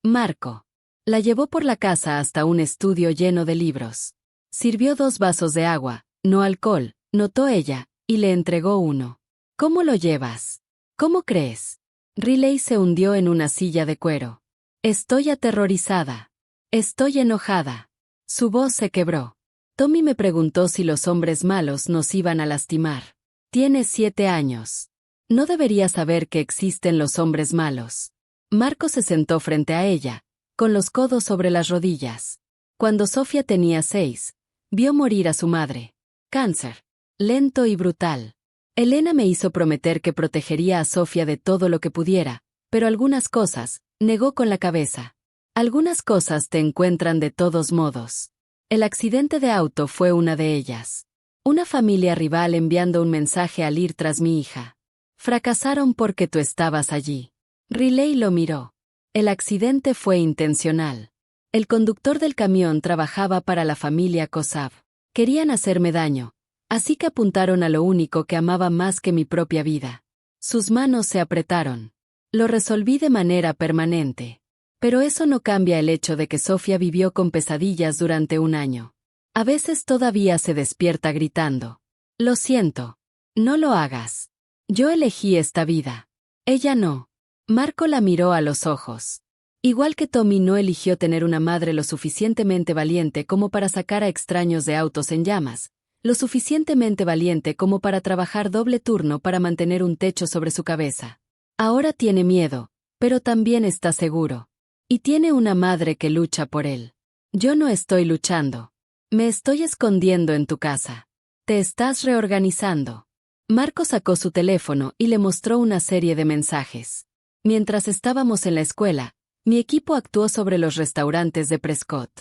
S1: Marco. La llevó por la casa hasta un estudio lleno de libros. Sirvió 2 vasos de agua, no alcohol, notó ella, y le entregó uno. ¿Cómo lo llevas? ¿Cómo crees? Riley se hundió en una silla de cuero. Estoy aterrorizada. Estoy enojada. Su voz se quebró. Tommy me preguntó si los hombres malos nos iban a lastimar. Tienes 7 años. No deberías saber que existen los hombres malos. Marco se sentó frente a ella, con los codos sobre las rodillas. Cuando Sofía tenía 6, vio morir a su madre. Cáncer. Lento y brutal. Elena me hizo prometer que protegería a Sofía de todo lo que pudiera, pero algunas cosas, negó con la cabeza. Algunas cosas te encuentran de todos modos. El accidente de auto fue una de ellas. Una familia rival enviando un mensaje al ir tras mi hija. Fracasaron porque tú estabas allí. Riley lo miró. El accidente fue intencional. El conductor del camión trabajaba para la familia Kosav. Querían hacerme daño, así que apuntaron a lo único que amaba más que mi propia vida. Sus manos se apretaron. Lo resolví de manera permanente. Pero eso no cambia el hecho de que Sofía vivió con pesadillas durante un año. A veces todavía se despierta gritando. Lo siento. No lo hagas. Yo elegí esta vida. Ella no. Marco la miró a los ojos. Igual que Tommy no eligió tener una madre lo suficientemente valiente como para sacar a extraños de autos en llamas, lo suficientemente valiente como para trabajar doble turno para mantener un techo sobre su cabeza. Ahora tiene miedo, pero también está seguro. Y tiene una madre que lucha por él. Yo no estoy luchando. Me estoy escondiendo en tu casa. Te estás reorganizando. Marco sacó su teléfono y le mostró una serie de mensajes. Mientras estábamos en la escuela, mi equipo actuó sobre los restaurantes de Prescott.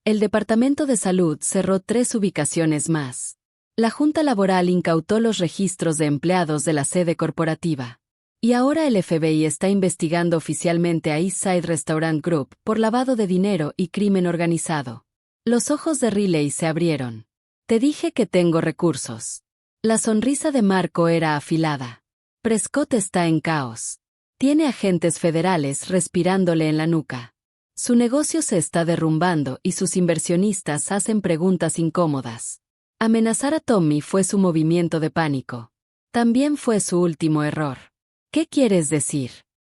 S1: El Departamento de Salud cerró 3 ubicaciones más. La Junta Laboral incautó los registros de empleados de la sede corporativa. Y ahora el FBI está investigando oficialmente a Eastside Restaurant Group por lavado de dinero y crimen organizado. Los ojos de Riley se abrieron. Te dije que tengo recursos. La sonrisa de Marco era afilada. Prescott está en caos. Tiene agentes federales respirándole en la nuca. Su negocio se está derrumbando y sus inversionistas hacen preguntas incómodas. Amenazar a Tommy fue su movimiento de pánico. También fue su último error. ¿Qué quieres decir?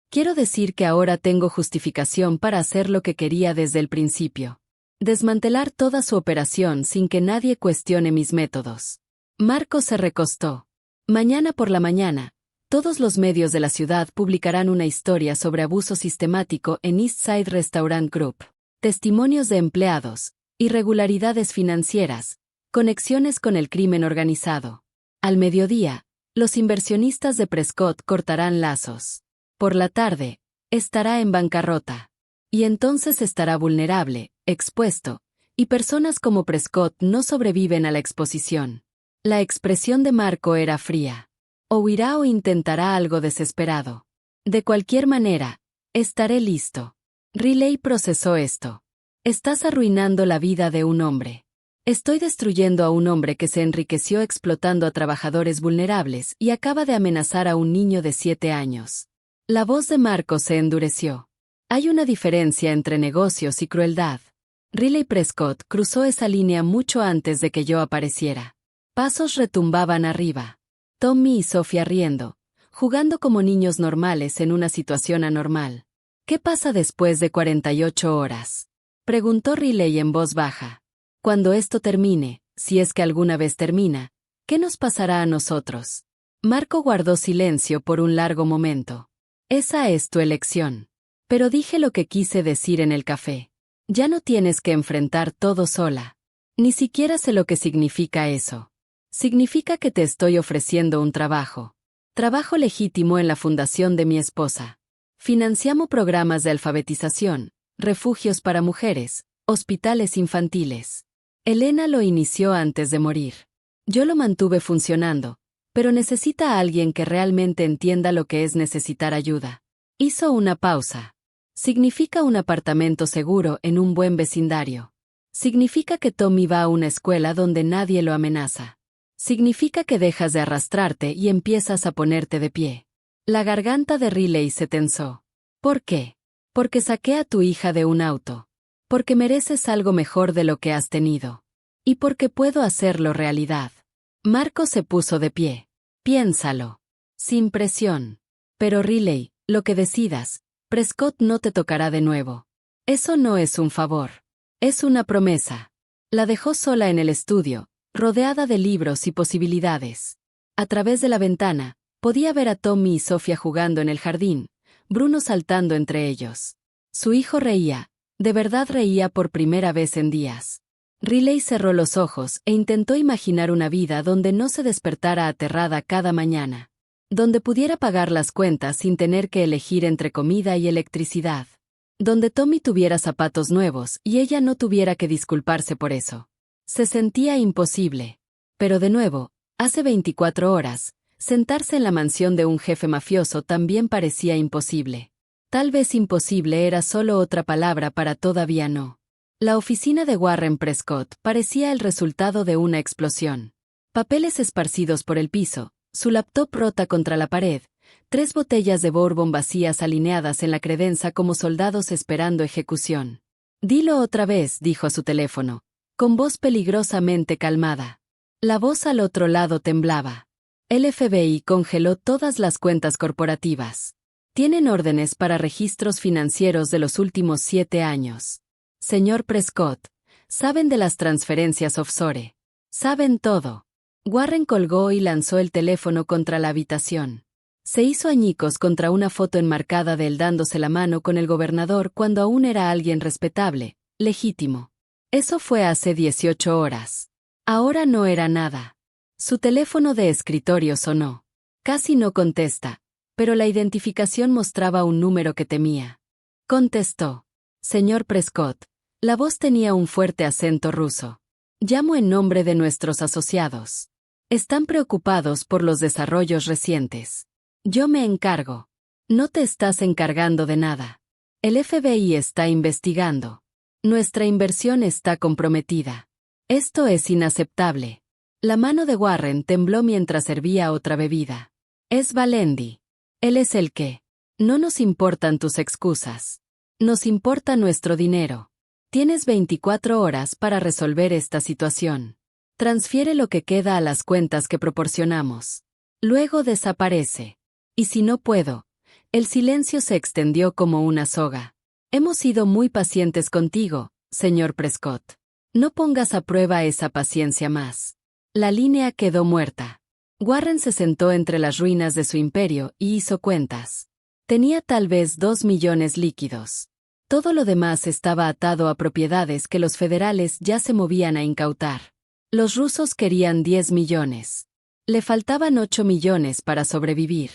S1: Quiero decir que ahora tengo justificación para hacer lo que quería desde el principio. Desmantelar toda su operación sin que nadie cuestione mis métodos. Marco se recostó. Mañana por la mañana, todos los medios de la ciudad publicarán una historia sobre abuso sistemático en Eastside Restaurant Group. Testimonios de empleados, irregularidades financieras, conexiones con el crimen organizado. Al mediodía, los inversionistas de Prescott cortarán lazos. Por la tarde, estará en bancarrota. Y entonces estará vulnerable, expuesto, y personas como Prescott no sobreviven a la exposición. La expresión de Marco era fría. O huirá o intentará algo desesperado. De cualquier manera, estaré listo. Riley procesó esto. Estás arruinando la vida de un hombre. Estoy destruyendo a un hombre que se enriqueció explotando a trabajadores vulnerables y acaba de amenazar a un niño de 7 años. La voz de Marco se endureció. Hay una diferencia entre negocios y crueldad. Riley Prescott cruzó esa línea mucho antes de que yo apareciera. Pasos retumbaban arriba. Tommy y Sofía riendo, jugando como niños normales en una situación anormal. ¿Qué pasa después de 48 horas? Preguntó Riley en voz baja. Cuando esto termine, si es que alguna vez termina, ¿qué nos pasará a nosotros? Marco guardó silencio por un largo momento. Esa es tu elección. Pero dije lo que quise decir en el café. Ya no tienes que enfrentar todo sola. Ni siquiera sé lo que significa eso. Significa que te estoy ofreciendo un trabajo. Trabajo legítimo en la fundación de mi esposa. Financiamos programas de alfabetización, refugios para mujeres, hospitales infantiles. Elena lo inició antes de morir. Yo lo mantuve funcionando, pero necesita a alguien que realmente entienda lo que es necesitar ayuda. Hizo una pausa. Significa un apartamento seguro en un buen vecindario. Significa que Tommy va a una escuela donde nadie lo amenaza. Significa que dejas de arrastrarte y empiezas a ponerte de pie. La garganta de Riley se tensó. ¿Por qué? Porque saqué a tu hija de un auto. Porque mereces algo mejor de lo que has tenido. Y porque puedo hacerlo realidad. Marco se puso de pie. Piénsalo. Sin presión. Pero Riley, lo que decidas, Prescott no te tocará de nuevo. Eso no es un favor. Es una promesa. La dejó sola en el estudio, rodeada de libros y posibilidades. A través de la ventana, podía ver a Tommy y Sofía jugando en el jardín, Bruno saltando entre ellos. Su hijo reía, de verdad reía por primera vez en días. Riley cerró los ojos e intentó imaginar una vida donde no se despertara aterrada cada mañana. Donde pudiera pagar las cuentas sin tener que elegir entre comida y electricidad. Donde Tommy tuviera zapatos nuevos y ella no tuviera que disculparse por eso. Se sentía imposible. Pero de nuevo, hace 24 horas, sentarse en la mansión de un jefe mafioso también parecía imposible. Tal vez imposible era solo otra palabra para todavía no. La oficina de Warren Prescott parecía el resultado de una explosión. Papeles esparcidos por el piso, su laptop rota contra la pared, 3 botellas de bourbon vacías alineadas en la credenza como soldados esperando ejecución. «Dilo otra vez», dijo a su teléfono, con voz peligrosamente calmada. La voz al otro lado temblaba. El FBI congeló todas las cuentas corporativas. Tienen órdenes para registros financieros de los últimos 7 años. Señor Prescott, saben de las transferencias offshore. Saben todo. Warren colgó y lanzó el teléfono contra la habitación. Se hizo añicos contra una foto enmarcada de él dándose la mano con el gobernador cuando aún era alguien respetable, legítimo. Eso fue hace 18 horas. Ahora no era nada. Su teléfono de escritorio sonó. Casi no contesta, pero la identificación mostraba un número que temía. Contestó. Señor Prescott. La voz tenía un fuerte acento ruso. Llamo en nombre de nuestros asociados. Están preocupados por los desarrollos recientes. Yo me encargo. No te estás encargando de nada. El FBI está investigando. Nuestra inversión está comprometida. Esto es inaceptable. La mano de Warren tembló mientras servía otra bebida. Es Valendi. Él es el que. No nos importan tus excusas. Nos importa nuestro dinero. Tienes 24 horas para resolver esta situación. Transfiere lo que queda a las cuentas que proporcionamos. Luego desaparece. Y si no puedo. El silencio se extendió como una soga. Hemos sido muy pacientes contigo, señor Prescott. No pongas a prueba esa paciencia más. La línea quedó muerta. Warren se sentó entre las ruinas de su imperio y hizo cuentas. Tenía tal vez 2 millones líquidos. Todo lo demás estaba atado a propiedades que los federales ya se movían a incautar. Los rusos querían 10 millones. Le faltaban 8 millones para sobrevivir.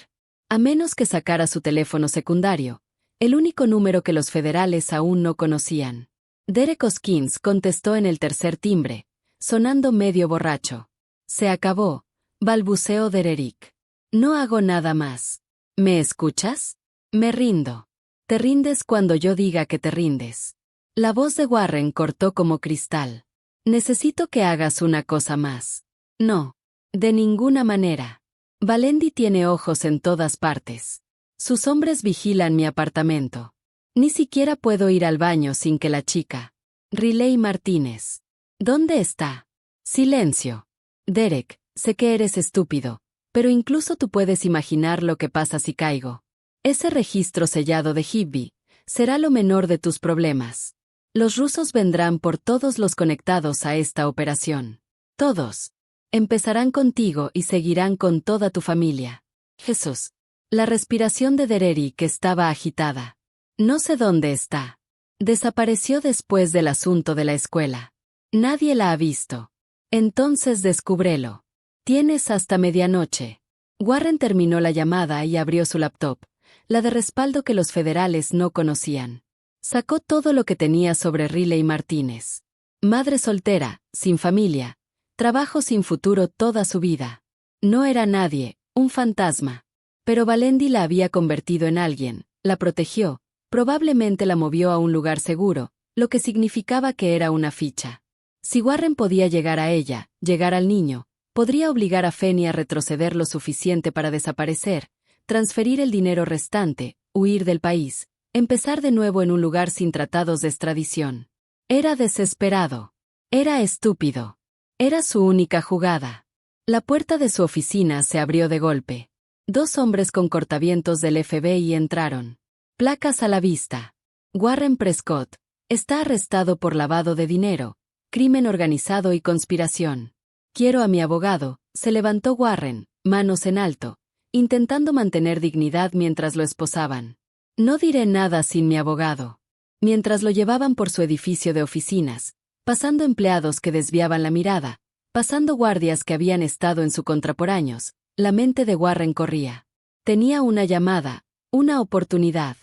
S1: A menos que sacara su teléfono secundario, el único número que los federales aún no conocían. Derek Hoskins contestó en el tercer timbre, sonando medio borracho. Se acabó, balbuceó Derek. No hago nada más. ¿Me escuchas? Me rindo. Te rindes cuando yo diga que te rindes. La voz de Warren cortó como cristal. Necesito que hagas una cosa más. No. De ninguna manera. Valendi tiene ojos en todas partes. Sus hombres vigilan mi apartamento. Ni siquiera puedo ir al baño sin que la chica. Riley Martínez. ¿Dónde está? Silencio. Derek, sé que eres estúpido, pero incluso tú puedes imaginar lo que pasa si caigo. Ese registro sellado de Hibby será lo menor de tus problemas. Los rusos vendrán por todos los conectados a esta operación. Todos. Empezarán contigo y seguirán con toda tu familia. Jesús. La respiración de Derek estaba agitada. No sé dónde está. Desapareció después del asunto de la escuela. Nadie la ha visto. Entonces descúbrelo. Tienes hasta medianoche. Warren terminó la llamada y abrió su laptop, la de respaldo que los federales no conocían. Sacó todo lo que tenía sobre Riley Martínez. Madre soltera, sin familia, trabajo sin futuro toda su vida. No era nadie, un fantasma. Pero Valendi la había convertido en alguien, la protegió, probablemente la movió a un lugar seguro, lo que significaba que era una ficha. Si Warren podía llegar a ella, llegar al niño, podría obligar a Fanny a retroceder lo suficiente para desaparecer, transferir el dinero restante, huir del país, empezar de nuevo en un lugar sin tratados de extradición. Era desesperado. Era estúpido. Era su única jugada. La puerta de su oficina se abrió de golpe. 2 hombres con cortavientos del FBI entraron. Placas a la vista. Warren Prescott está arrestado por lavado de dinero, crimen organizado y conspiración. Quiero a mi abogado, se levantó Warren, manos en alto, intentando mantener dignidad mientras lo esposaban. No diré nada sin mi abogado. Mientras lo llevaban por su edificio de oficinas, pasando empleados que desviaban la mirada, pasando guardias que habían estado en su contra por años, la mente de Warren corría. Tenía una llamada, una oportunidad.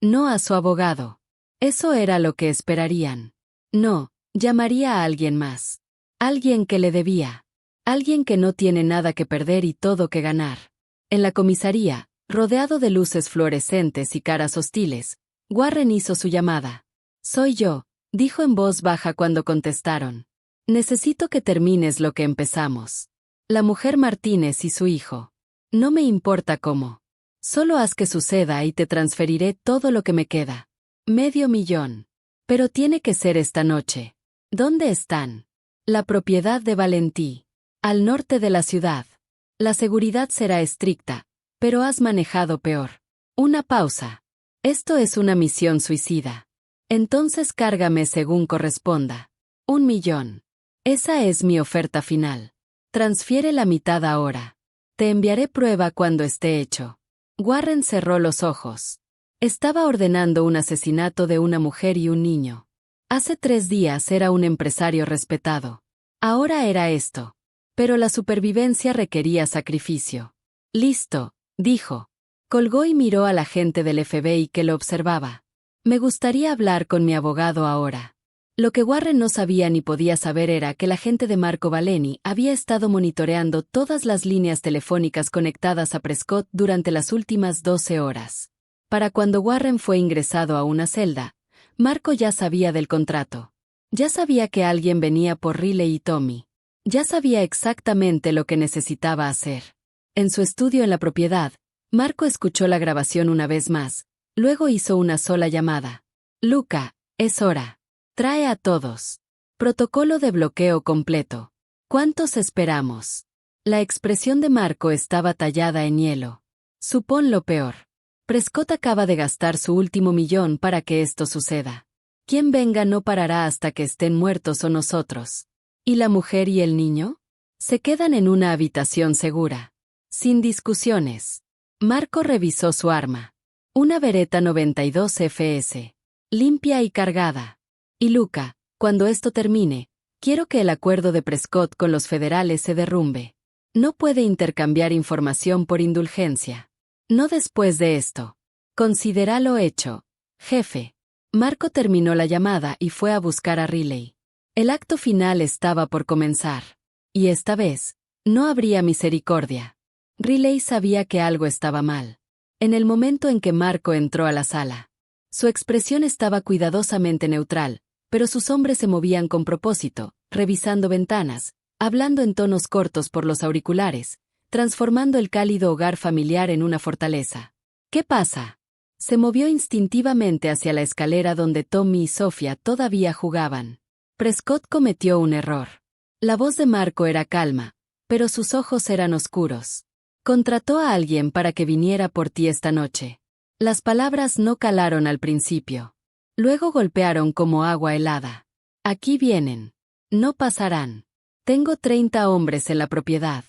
S1: No a su abogado. Eso era lo que esperarían. No, llamaría a alguien más. Alguien que le debía. Alguien que no tiene nada que perder y todo que ganar. En la comisaría, rodeado de luces fluorescentes y caras hostiles, Warren hizo su llamada. «Soy yo», dijo en voz baja cuando contestaron. «Necesito que termines lo que empezamos. La mujer Martínez y su hijo. No me importa cómo. Solo haz que suceda y te transferiré todo lo que me queda. $500,000. Pero tiene que ser esta noche. ¿Dónde están?» «La propiedad de Valentí. Al norte de la ciudad. La seguridad será estricta, pero has manejado peor». Una pausa. «Esto es una misión suicida. Entonces cárgame según corresponda. $1,000,000. Esa es mi oferta final. Transfiere la mitad ahora. Te enviaré prueba cuando esté hecho». Warren cerró los ojos. Estaba ordenando un asesinato de una mujer y un niño. Hace 3 días era un empresario respetado. Ahora era esto. Pero la supervivencia requería sacrificio. «Listo», dijo. Colgó y miró a la gente del FBI que lo observaba. «Me gustaría hablar con mi abogado ahora». Lo que Warren no sabía ni podía saber era que la gente de Marco Valeni había estado monitoreando todas las líneas telefónicas conectadas a Prescott durante las últimas 12 horas. Para cuando Warren fue ingresado a una celda, Marco ya sabía del contrato. Ya sabía que alguien venía por Riley y Tommy. Ya sabía exactamente lo que necesitaba hacer. En su estudio en la propiedad, Marco escuchó la grabación una vez más, luego hizo una sola llamada. «Luca, es hora. Trae a todos. Protocolo de bloqueo completo. ¿Cuántos esperamos?» La expresión de Marco estaba tallada en hielo. «Supón lo peor. Prescott acaba de gastar su último $1,000,000 para que esto suceda. Quien venga no parará hasta que estén muertos o nosotros. ¿Y la mujer y el niño? Se quedan en una habitación segura. Sin discusiones». Marco revisó su arma. Una Beretta 92 FS. Limpia y cargada. «Y Luca, cuando esto termine, quiero que el acuerdo de Prescott con los federales se derrumbe. No puede intercambiar información por indulgencia. No después de esto. Considéralo hecho, jefe». Marco terminó la llamada y fue a buscar a Riley. El acto final estaba por comenzar. Y esta vez, no habría misericordia. Riley sabía que algo estaba mal. En el momento en que Marco entró a la sala, su expresión estaba cuidadosamente neutral, pero sus hombres se movían con propósito, revisando ventanas, hablando en tonos cortos por los auriculares, transformando el cálido hogar familiar en una fortaleza. «¿Qué pasa?» Se movió instintivamente hacia la escalera donde Tommy y Sofía todavía jugaban. Prescott cometió un error. La voz de Marco era calma, pero sus ojos eran oscuros. «Contrató a alguien para que viniera por ti esta noche». Las palabras no calaron al principio. Luego golpearon como agua helada. «Aquí vienen. No pasarán. Tengo 30 hombres en la propiedad.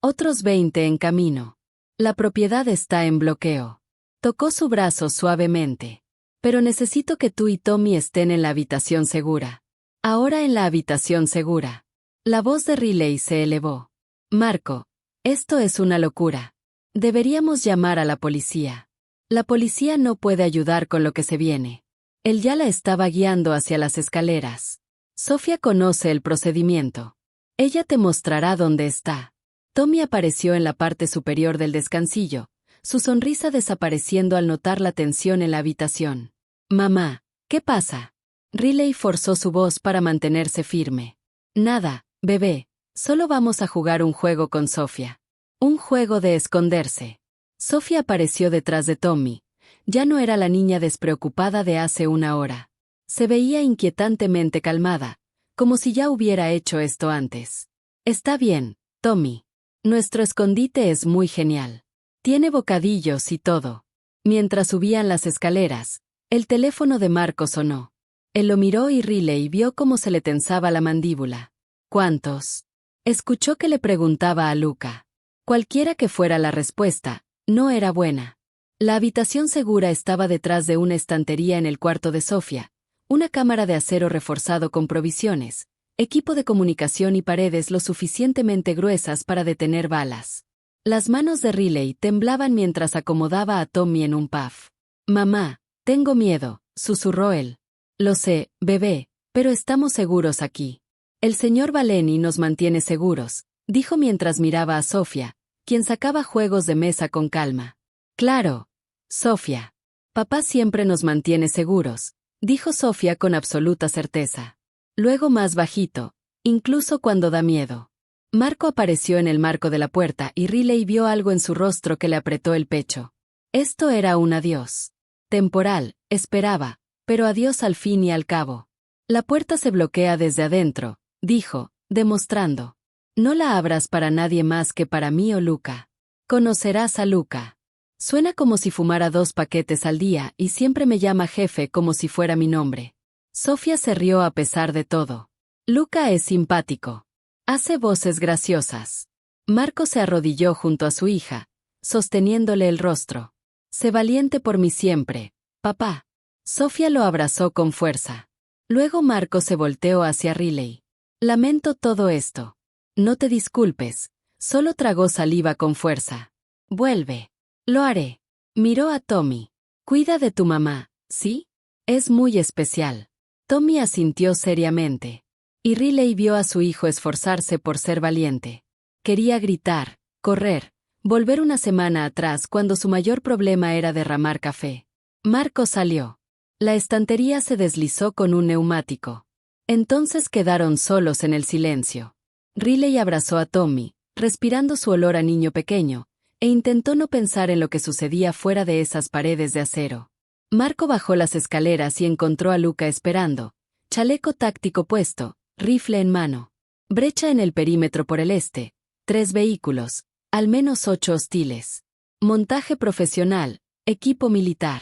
S1: Otros 20 en camino. La propiedad está en bloqueo». Tocó su brazo suavemente. «Pero necesito que tú y Tommy estén en la habitación segura. Ahora en la habitación segura». La voz de Riley se elevó. «Marco, esto es una locura. Deberíamos llamar a la policía. La policía no puede ayudar con lo que se viene». Él ya la estaba guiando hacia las escaleras. «Sofía conoce el procedimiento. Ella te mostrará dónde está». Tommy apareció en la parte superior del descansillo, su sonrisa desapareciendo al notar la tensión en la habitación. «Mamá, ¿qué pasa?» Riley forzó su voz para mantenerse firme. «Nada, bebé. Solo vamos a jugar un juego con Sofía. Un juego de esconderse». Sofía apareció detrás de Tommy. Ya no era la niña despreocupada de hace una hora. Se veía inquietantemente calmada, como si ya hubiera hecho esto antes. «Está bien, Tommy. Nuestro escondite es muy genial. Tiene bocadillos y todo». Mientras subían las escaleras, el teléfono de Marco sonó. Él lo miró y Riley vio cómo se le tensaba la mandíbula. ¿Cuántos? Escuchó que le preguntaba a Luca. Cualquiera que fuera la respuesta, no era buena. La habitación segura estaba detrás de una estantería en el cuarto de Sofía, una cámara de acero reforzado con provisiones, equipo de comunicación y paredes lo suficientemente gruesas para detener balas. Las manos de Riley temblaban mientras acomodaba a Tommy en un puff. «Mamá, tengo miedo», susurró él. «Lo sé, bebé, pero estamos seguros aquí. El señor Valeni nos mantiene seguros», dijo mientras miraba a Sofía, quien sacaba juegos de mesa con calma. «Claro, Sofía. Papá siempre nos mantiene seguros», dijo Sofía con absoluta certeza. Luego más bajito, incluso cuando da miedo. Marco apareció en el marco de la puerta y Riley vio algo en su rostro que le apretó el pecho. Esto era un adiós. Temporal, esperaba, pero adiós al fin y al cabo. La puerta se bloquea desde adentro, dijo, demostrando. No la abras para nadie más que para mí o Luca. Conocerás a Luca. Suena como si fumara 2 paquetes al día y siempre me llama jefe como si fuera mi nombre. Sofía se rió a pesar de todo. Luca es simpático. Hace voces graciosas. Marco se arrodilló junto a su hija, sosteniéndole el rostro. Sé valiente por mí siempre, papá. Sofía lo abrazó con fuerza. Luego Marco se volteó hacia Riley. Lamento todo esto. No te disculpes, solo tragó saliva con fuerza. Vuelve. Lo haré. Miró a Tommy. Cuida de tu mamá, ¿sí? Es muy especial. Tommy asintió seriamente. Y Riley vio a su hijo esforzarse por ser valiente. Quería gritar, correr, volver una semana atrás cuando su mayor problema era derramar café. Marco salió. La estantería se deslizó con un neumático. Entonces quedaron solos en el silencio. Riley abrazó a Tommy, respirando su olor a niño pequeño, e intentó no pensar en lo que sucedía fuera de esas paredes de acero. Marco bajó las escaleras y encontró a Luca esperando, chaleco táctico puesto, rifle en mano. Brecha en el perímetro por el este, 3 vehículos, al menos 8 hostiles. Montaje profesional, equipo militar.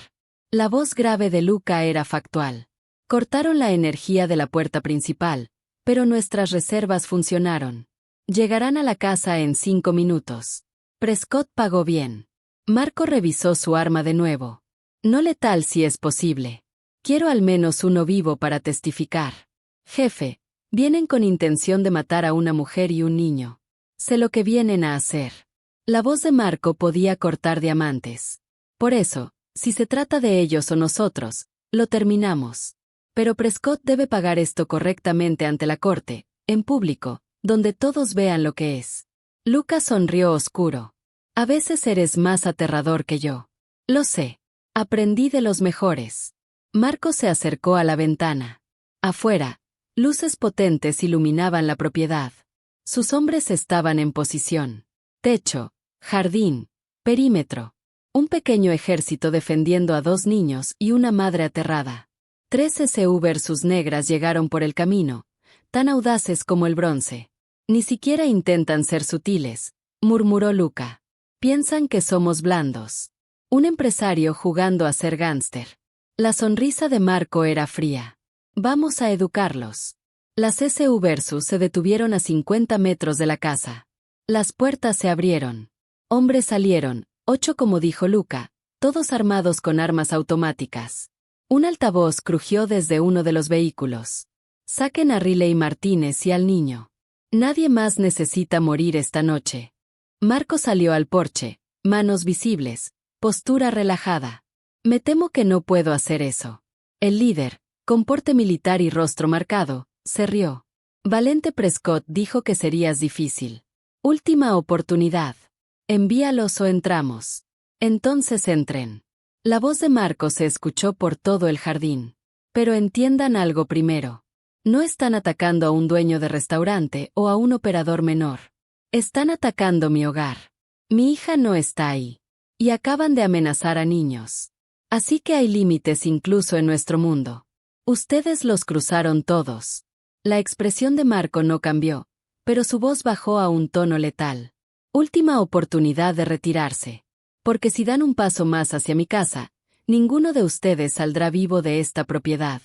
S1: La voz grave de Luca era factual. Cortaron la energía de la puerta principal, pero nuestras reservas funcionaron. Llegarán a la casa en 5 minutos. Prescott pagó bien. Marco revisó su arma de nuevo. No letal si es posible. Quiero al menos uno vivo para testificar. Jefe, vienen con intención de matar a una mujer y un niño. Sé lo que vienen a hacer. La voz de Marco podía cortar diamantes. Por eso, si se trata de ellos o nosotros, lo terminamos. Pero Prescott debe pagar esto correctamente ante la corte, en público, donde todos vean lo que es. Luca sonrió oscuro. A veces eres más aterrador que yo. Lo sé. Aprendí de los mejores. Marco se acercó a la ventana. Afuera, luces potentes iluminaban la propiedad. Sus hombres estaban en posición. Techo, jardín, perímetro. Un pequeño ejército defendiendo a 2 niños y una madre aterrada. 3 SU versus negras llegaron por el camino, tan audaces como el bronce. Ni siquiera intentan ser sutiles, murmuró Luca. Piensan que somos blandos. Un empresario jugando a ser gángster. La sonrisa de Marco era fría. Vamos a educarlos. Las SU versus se detuvieron a 50 metros de la casa. Las puertas se abrieron. Hombres salieron, 8 como dijo Luca, todos armados con armas automáticas. Un altavoz crujió desde uno de los vehículos. Saquen a Riley Martínez y al niño. Nadie más necesita morir esta noche. Marco salió al porche, manos visibles, postura relajada. Me temo que no puedo hacer eso. El líder, con porte militar y rostro marcado, se rió. Valente Prescott dijo que serías difícil. Última oportunidad. Envíalos o entramos. Entonces entren. La voz de Marco se escuchó por todo el jardín. Pero entiendan algo primero. No están atacando a un dueño de restaurante o a un operador menor. Están atacando mi hogar. Mi hija no está ahí. Y acaban de amenazar a niños. Así que hay límites incluso en nuestro mundo. Ustedes los cruzaron todos. La expresión de Marco no cambió, pero su voz bajó a un tono letal. Última oportunidad de retirarse. Porque si dan un paso más hacia mi casa, ninguno de ustedes saldrá vivo de esta propiedad.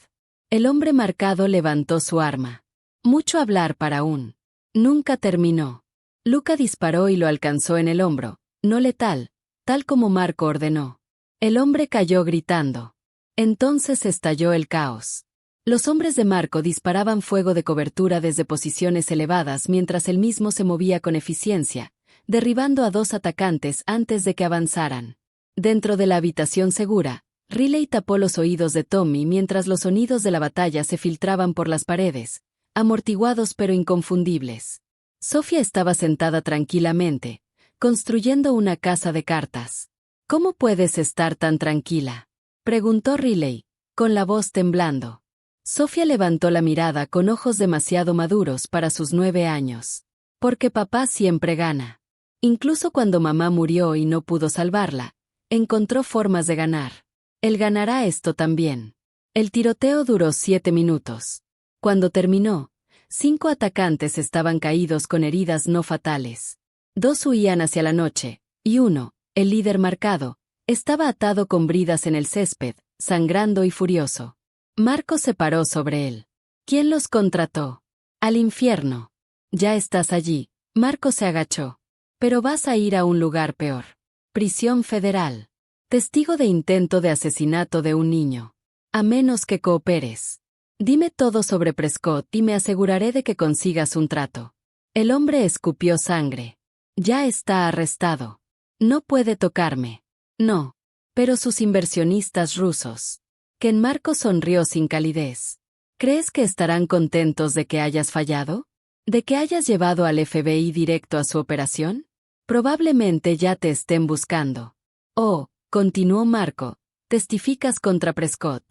S1: El hombre marcado levantó su arma. Mucho hablar para un. Nunca terminó. Luca disparó y lo alcanzó en el hombro, no letal, tal como Marco ordenó. El hombre cayó gritando. Entonces estalló el caos. Los hombres de Marco disparaban fuego de cobertura desde posiciones elevadas mientras él mismo se movía con eficiencia, derribando a 2 atacantes antes de que avanzaran. Dentro de la habitación segura, Riley tapó los oídos de Tommy mientras los sonidos de la batalla se filtraban por las paredes, amortiguados pero inconfundibles. Sofía estaba sentada tranquilamente, construyendo una casa de cartas. ¿Cómo puedes estar tan tranquila?, preguntó Riley, con la voz temblando. Sofía levantó la mirada con ojos demasiado maduros para sus 9 años. Porque papá siempre gana. Incluso cuando mamá murió y no pudo salvarla, encontró formas de ganar. Él ganará esto también. El tiroteo duró 7 minutos. Cuando terminó, 5 atacantes estaban caídos con heridas no fatales. 2 huían hacia la noche, y uno, el líder marcado, estaba atado con bridas en el césped, sangrando y furioso. Marco se paró sobre él. ¿Quién los contrató? Al infierno. Ya estás allí. Marco se agachó. Pero vas a ir a un lugar peor. Prisión federal. Testigo de intento de asesinato de un niño. A menos que cooperes. Dime todo sobre Prescott y me aseguraré de que consigas un trato. El hombre escupió sangre. Ya está arrestado. No puede tocarme. No. Pero sus inversionistas rusos. Ken Marco sonrió sin calidez. ¿Crees que estarán contentos de que hayas fallado? ¿De que hayas llevado al FBI directo a su operación? Probablemente ya te estén buscando. Oh, continuó Marco, testificas contra Prescott.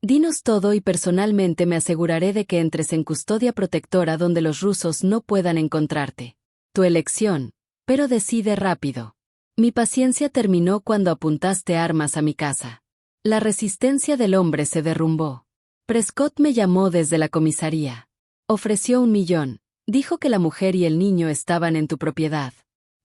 S1: Dinos todo y personalmente me aseguraré de que entres en custodia protectora donde los rusos no puedan encontrarte. Tu elección, pero decide rápido. Mi paciencia terminó cuando apuntaste armas a mi casa. La resistencia del hombre se derrumbó. Prescott me llamó desde la comisaría. Ofreció 1 millón. Dijo que la mujer y el niño estaban en tu propiedad.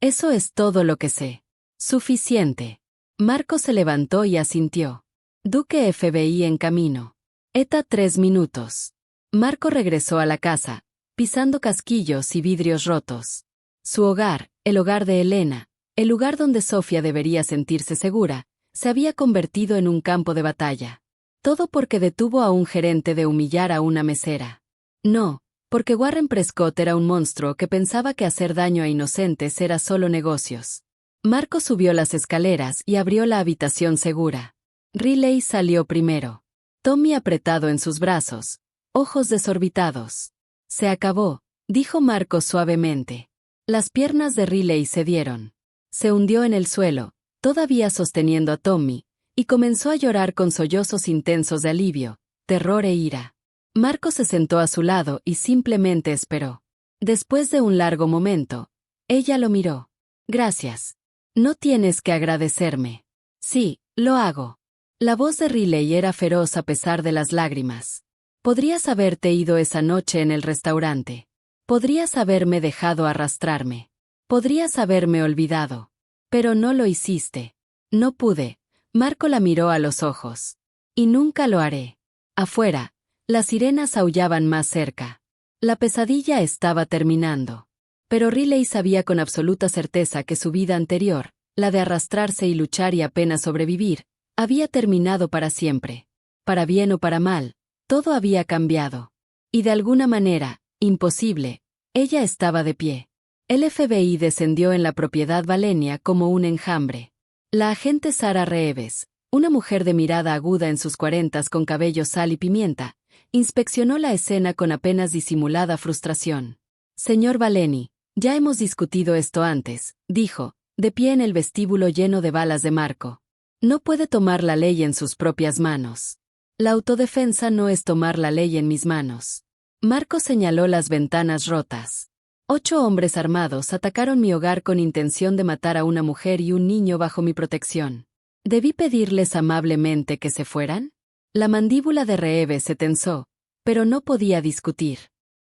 S1: Eso es todo lo que sé. Suficiente. Marco se levantó y asintió. Duque FBI en camino. ETA 3 minutos. Marco regresó a la casa, pisando casquillos y vidrios rotos. Su hogar, el hogar de Elena, el lugar donde Sofía debería sentirse segura, se había convertido en un campo de batalla. Todo porque detuvo a un gerente de humillar a una mesera. No, porque Warren Prescott era un monstruo que pensaba que hacer daño a inocentes era solo negocios. Marco subió las escaleras y abrió la habitación segura. Riley salió primero. Tommy apretado en sus brazos, ojos desorbitados. Se acabó, dijo Marco suavemente. Las piernas de Riley cedieron. Se hundió en el suelo, todavía sosteniendo a Tommy, y comenzó a llorar con sollozos intensos de alivio, terror e ira. Marco se sentó a su lado y simplemente esperó. Después de un largo momento, ella lo miró. Gracias. No tienes que agradecerme. Sí, lo hago. La voz de Riley era feroz a pesar de las lágrimas. Podrías haberte ido esa noche en el restaurante. Podrías haberme dejado arrastrarme. Podrías haberme olvidado. Pero no lo hiciste. No pude. Marco la miró a los ojos. Y nunca lo haré. Afuera, las sirenas aullaban más cerca. La pesadilla estaba terminando. Pero Riley sabía con absoluta certeza que su vida anterior, la de arrastrarse y luchar y apenas sobrevivir, había terminado para siempre. Para bien o para mal, todo había cambiado. Y de alguna manera, imposible, ella estaba de pie. El FBI descendió en la propiedad Valenia como un enjambre. La agente Sara Reeves, una mujer de mirada aguda en sus 40s con cabello sal y pimienta, inspeccionó la escena con apenas disimulada frustración. Señor Valeni, ya hemos discutido esto antes, dijo, de pie en el vestíbulo lleno de balas de Marco. No puede tomar la ley en sus propias manos. La autodefensa no es tomar la ley en mis manos. Marco señaló las ventanas rotas. 8 hombres armados atacaron mi hogar con intención de matar a una mujer y un niño bajo mi protección. ¿Debí pedirles amablemente que se fueran? La mandíbula de Reeves se tensó, pero no podía discutir.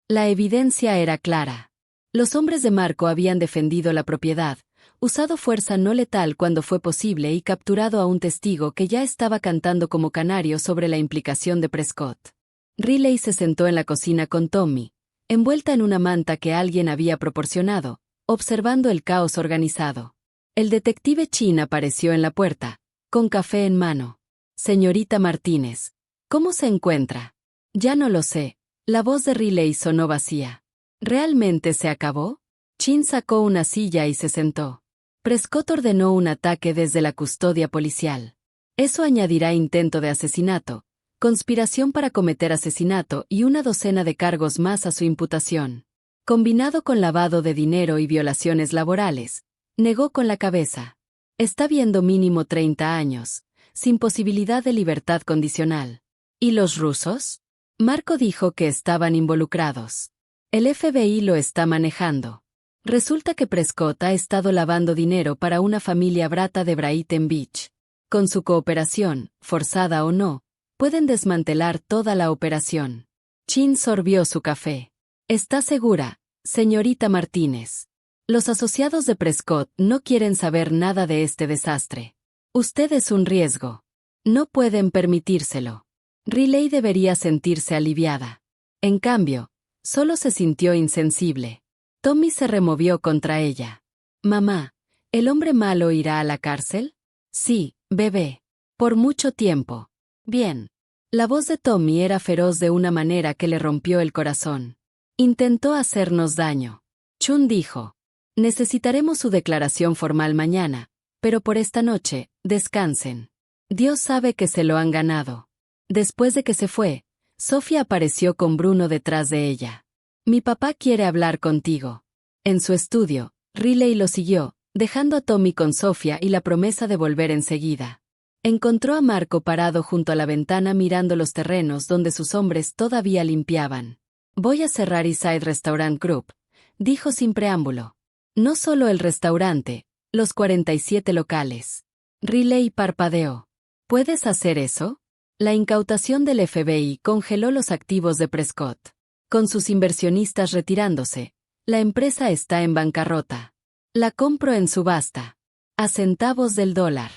S1: La evidencia era clara. Los hombres de Marco habían defendido la propiedad, usado fuerza no letal cuando fue posible y capturado a un testigo que ya estaba cantando como canario sobre la implicación de Prescott. Riley se sentó en la cocina con Tommy, envuelta en una manta que alguien había proporcionado, observando el caos organizado. El detective Chin apareció en la puerta, con café en mano. Señorita Martínez, ¿cómo se encuentra? Ya no lo sé. La voz de Riley sonó vacía. ¿Realmente se acabó? Chin sacó una silla y se sentó. Prescott ordenó un ataque desde la custodia policial. Eso añadirá intento de asesinato, conspiración para cometer asesinato y una docena de cargos más a su imputación. Combinado con lavado de dinero y violaciones laborales, negó con la cabeza. Está viendo mínimo 30 años, sin posibilidad de libertad condicional. ¿Y los rusos? Marco dijo que estaban involucrados. El FBI lo está manejando. Resulta que Prescott ha estado lavando dinero para una familia brata de Brighton Beach. Con su cooperación, forzada o no, pueden desmantelar toda la operación. Chin sorbió su café. ¿Está segura, señorita Martínez? Los asociados de Prescott no quieren saber nada de este desastre. Usted es un riesgo. No pueden permitírselo. Riley debería sentirse aliviada. En cambio, solo se sintió insensible. Tommy se removió contra ella. Mamá, ¿el hombre malo irá a la cárcel? Sí, bebé. Por mucho tiempo. Bien. La voz de Tommy era feroz de una manera que le rompió el corazón. Intentó hacernos daño. Chun dijo. Necesitaremos su declaración formal mañana, pero por esta noche, descansen. Dios sabe que se lo han ganado. Después de que se fue, Sofía apareció con Bruno detrás de ella. Mi papá quiere hablar contigo. En su estudio, Riley lo siguió, dejando a Tommy con Sofía y la promesa de volver enseguida. Encontró a Marco parado junto a la ventana mirando los terrenos donde sus hombres todavía limpiaban. Voy a cerrar Eastside Restaurant Group, dijo sin preámbulo. No solo el restaurante, los 47 locales. Riley parpadeó. ¿Puedes hacer eso? La incautación del FBI congeló los activos de Prescott. Con sus inversionistas retirándose, la empresa está en bancarrota. La compro en subasta. A centavos del dólar.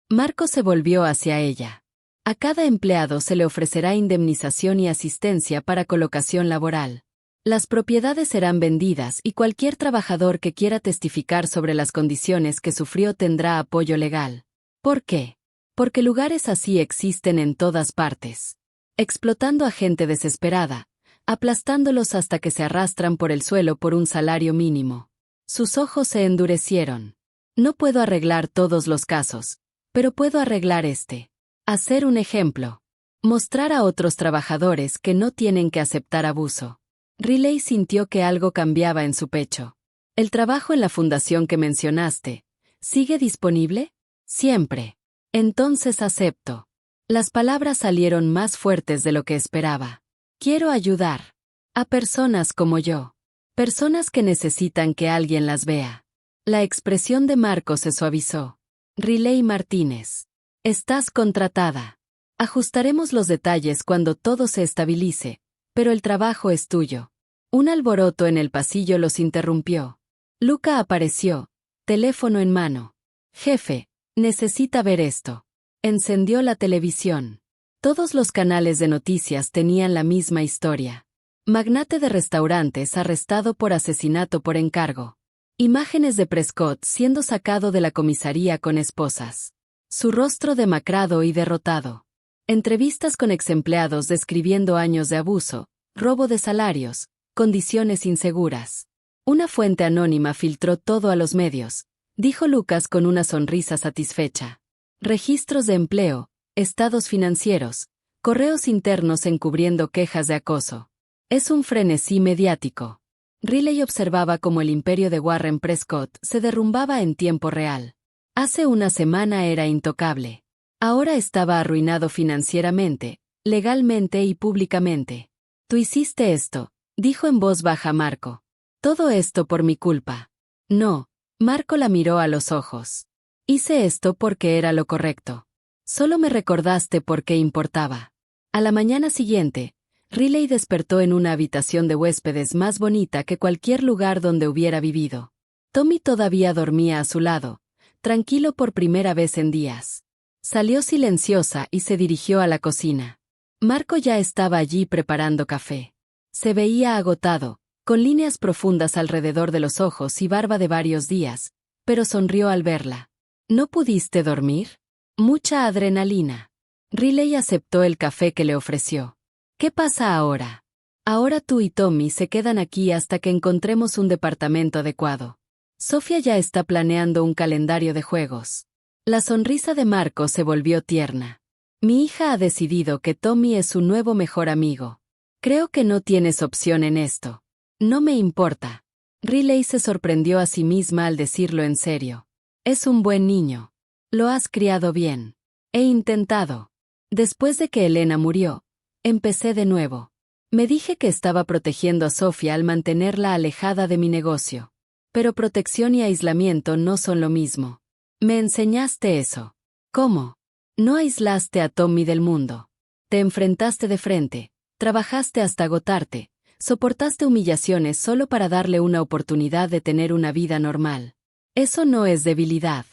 S1: Marco se volvió hacia ella. A cada empleado se le ofrecerá indemnización y asistencia para colocación laboral. Las propiedades serán vendidas y cualquier trabajador que quiera testificar sobre las condiciones que sufrió tendrá apoyo legal. ¿Por qué? Porque lugares así existen en todas partes. Explotando a gente desesperada, aplastándolos hasta que se arrastran por el suelo por un salario mínimo. Sus ojos se endurecieron. No puedo arreglar todos los casos, pero puedo arreglar este. Hacer un ejemplo. Mostrar a otros trabajadores que no tienen que aceptar abuso. Riley sintió que algo cambiaba en su pecho. ¿El trabajo en la fundación que mencionaste sigue disponible? Siempre. Entonces acepto. Las palabras salieron más fuertes de lo que esperaba. Quiero ayudar a personas como yo. Personas que necesitan que alguien las vea. La expresión de Marco se suavizó. Riley Martínez. Estás contratada. Ajustaremos los detalles cuando todo se estabilice, pero el trabajo es tuyo. Un alboroto en el pasillo los interrumpió. Luca apareció, teléfono en mano. Jefe, necesita ver esto. Encendió la televisión. Todos los canales de noticias tenían la misma historia. Magnate de restaurantes arrestado por asesinato por encargo. Imágenes de Prescott siendo sacado de la comisaría con esposas. Su rostro demacrado y derrotado. Entrevistas con exempleados describiendo años de abuso, robo de salarios, condiciones inseguras. Una fuente anónima filtró todo a los medios, dijo Lucas con una sonrisa satisfecha. Registros de empleo, estados financieros, correos internos encubriendo quejas de acoso. Es un frenesí mediático. Riley observaba cómo el imperio de Warren Prescott se derrumbaba en tiempo real. Hace una semana era intocable. Ahora estaba arruinado financieramente, legalmente y públicamente. Tú hiciste esto, dijo en voz baja Marco. Todo esto por mi culpa. No, Marco la miró a los ojos. Hice esto porque era lo correcto. Solo me recordaste por qué importaba. A la mañana siguiente, Riley despertó en una habitación de huéspedes más bonita que cualquier lugar donde hubiera vivido. Tommy todavía dormía a su lado, tranquilo por primera vez en días. Salió silenciosa y se dirigió a la cocina. Marco ya estaba allí preparando café. Se veía agotado, con líneas profundas alrededor de los ojos y barba de varios días, pero sonrió al verla. ¿No pudiste dormir? Mucha adrenalina. Riley aceptó el café que le ofreció. ¿Qué pasa ahora? Ahora tú y Tommy se quedan aquí hasta que encontremos un departamento adecuado. Sofía ya está planeando un calendario de juegos. La sonrisa de Marco se volvió tierna. Mi hija ha decidido que Tommy es su nuevo mejor amigo. Creo que no tienes opción en esto. No me importa. Riley se sorprendió a sí misma al decirlo en serio. Es un buen niño. Lo has criado bien. He intentado. Después de que Elena murió, empecé de nuevo. Me dije que estaba protegiendo a Sofía al mantenerla alejada de mi negocio. Pero protección y aislamiento no son lo mismo. Me enseñaste eso. ¿Cómo? No aislaste a Tommy del mundo. Te enfrentaste de frente, trabajaste hasta agotarte, soportaste humillaciones solo para darle una oportunidad de tener una vida normal. Eso no es debilidad.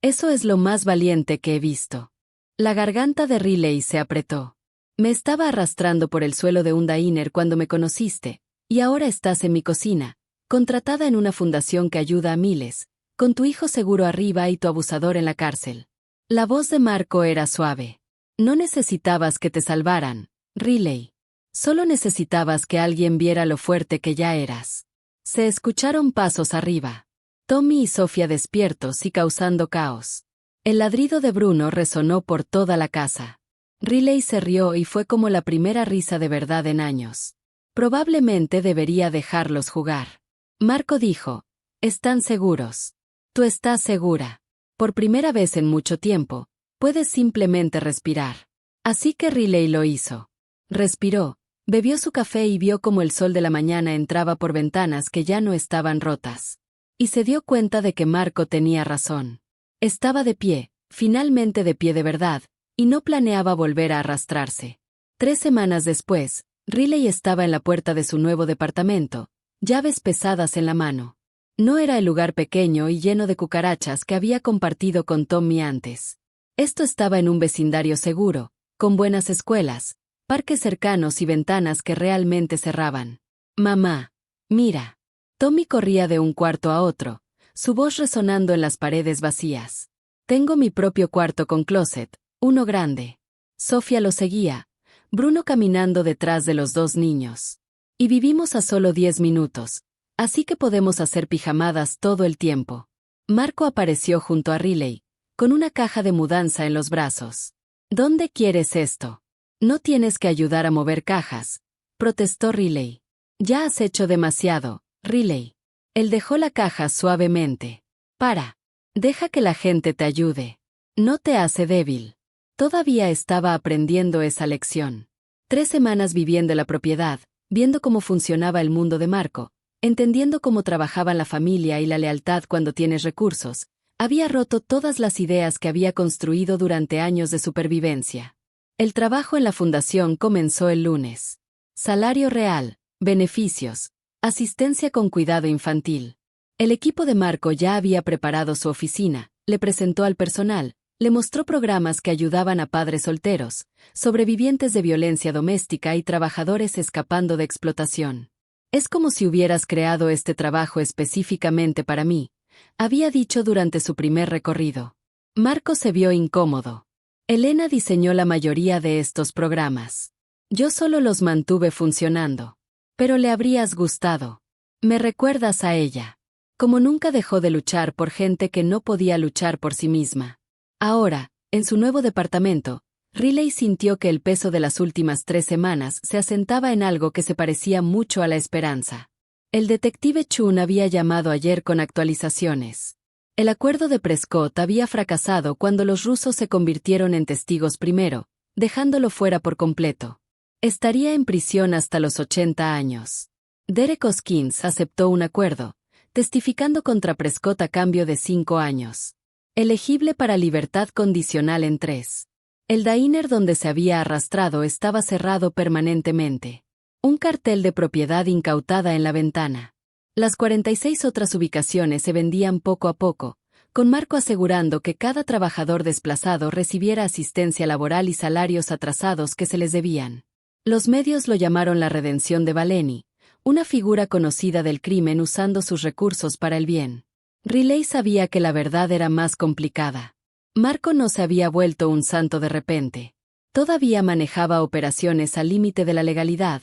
S1: Eso es lo más valiente que he visto. La garganta de Riley se apretó. Me estaba arrastrando por el suelo de un diner cuando me conociste, y ahora estás en mi cocina, contratada en una fundación que ayuda a miles, con tu hijo seguro arriba y tu abusador en la cárcel. La voz de Marco era suave. No necesitabas que te salvaran, Riley. Solo necesitabas que alguien viera lo fuerte que ya eras. Se escucharon pasos arriba. Tommy y Sofía despiertos y causando caos. El ladrido de Bruno resonó por toda la casa. Riley se rió y fue como la primera risa de verdad en años. Probablemente debería dejarlos jugar. Marco dijo, ¿están seguros? Tú estás segura. Por primera vez en mucho tiempo, puedes simplemente respirar. Así que Riley lo hizo. Respiró, bebió su café y vio cómo el sol de la mañana entraba por ventanas que ya no estaban rotas. Y se dio cuenta de que Marco tenía razón. Estaba de pie, finalmente de pie de verdad, y no planeaba volver a arrastrarse. 3 semanas después, Riley estaba en la puerta de su nuevo departamento, llaves pesadas en la mano. No era el lugar pequeño y lleno de cucarachas que había compartido con Tommy antes. Esto estaba en un vecindario seguro, con buenas escuelas, parques cercanos y ventanas que realmente cerraban. Mamá, mira. Tommy corría de un cuarto a otro, su voz resonando en las paredes vacías. Tengo mi propio cuarto con closet, uno grande. Sofía lo seguía, Bruno caminando detrás de los 2 niños. Y vivimos a solo 10 minutos, así que podemos hacer pijamadas todo el tiempo. Marco apareció junto a Riley, con una caja de mudanza en los brazos. ¿Dónde quieres esto? No tienes que ayudar a mover cajas, protestó Riley. Ya has hecho demasiado, Riley. Él dejó la caja suavemente. Para. Deja que la gente te ayude. No te hace débil. Todavía estaba aprendiendo esa lección. 3 semanas viviendo en la propiedad, viendo cómo funcionaba el mundo de Marco, entendiendo cómo trabajaban la familia y la lealtad cuando tienes recursos, había roto todas las ideas que había construido durante años de supervivencia. El trabajo en la fundación comenzó el lunes. Salario real, beneficios, asistencia con cuidado infantil. El equipo de Marco ya había preparado su oficina, le presentó al personal, le mostró programas que ayudaban a padres solteros, sobrevivientes de violencia doméstica y trabajadores escapando de explotación. Es como si hubieras creado este trabajo específicamente para mí, había dicho durante su primer recorrido. Marco se vio incómodo. Elena diseñó la mayoría de estos programas. Yo solo los mantuve funcionando. Pero le habrías gustado. Me recuerdas a ella. Como nunca dejó de luchar por gente que no podía luchar por sí misma. Ahora, en su nuevo departamento, Riley sintió que el peso de las últimas 3 semanas se asentaba en algo que se parecía mucho a la esperanza. El detective Chun había llamado ayer con actualizaciones. El acuerdo de Prescott había fracasado cuando los rusos se convirtieron en testigos primero, dejándolo fuera por completo. Estaría en prisión hasta los 80 años. Derek Hoskins aceptó un acuerdo, testificando contra Prescott a cambio de 5 años. Elegible para libertad condicional en 3. El diner donde se había arrastrado estaba cerrado permanentemente. Un cartel de propiedad incautada en la ventana. Las 46 otras ubicaciones se vendían poco a poco, con Marco asegurando que cada trabajador desplazado recibiera asistencia laboral y salarios atrasados que se les debían. Los medios lo llamaron la redención de Valeni, una figura conocida del crimen usando sus recursos para el bien. Riley sabía que la verdad era más complicada. Marco no se había vuelto un santo de repente. Todavía manejaba operaciones al límite de la legalidad,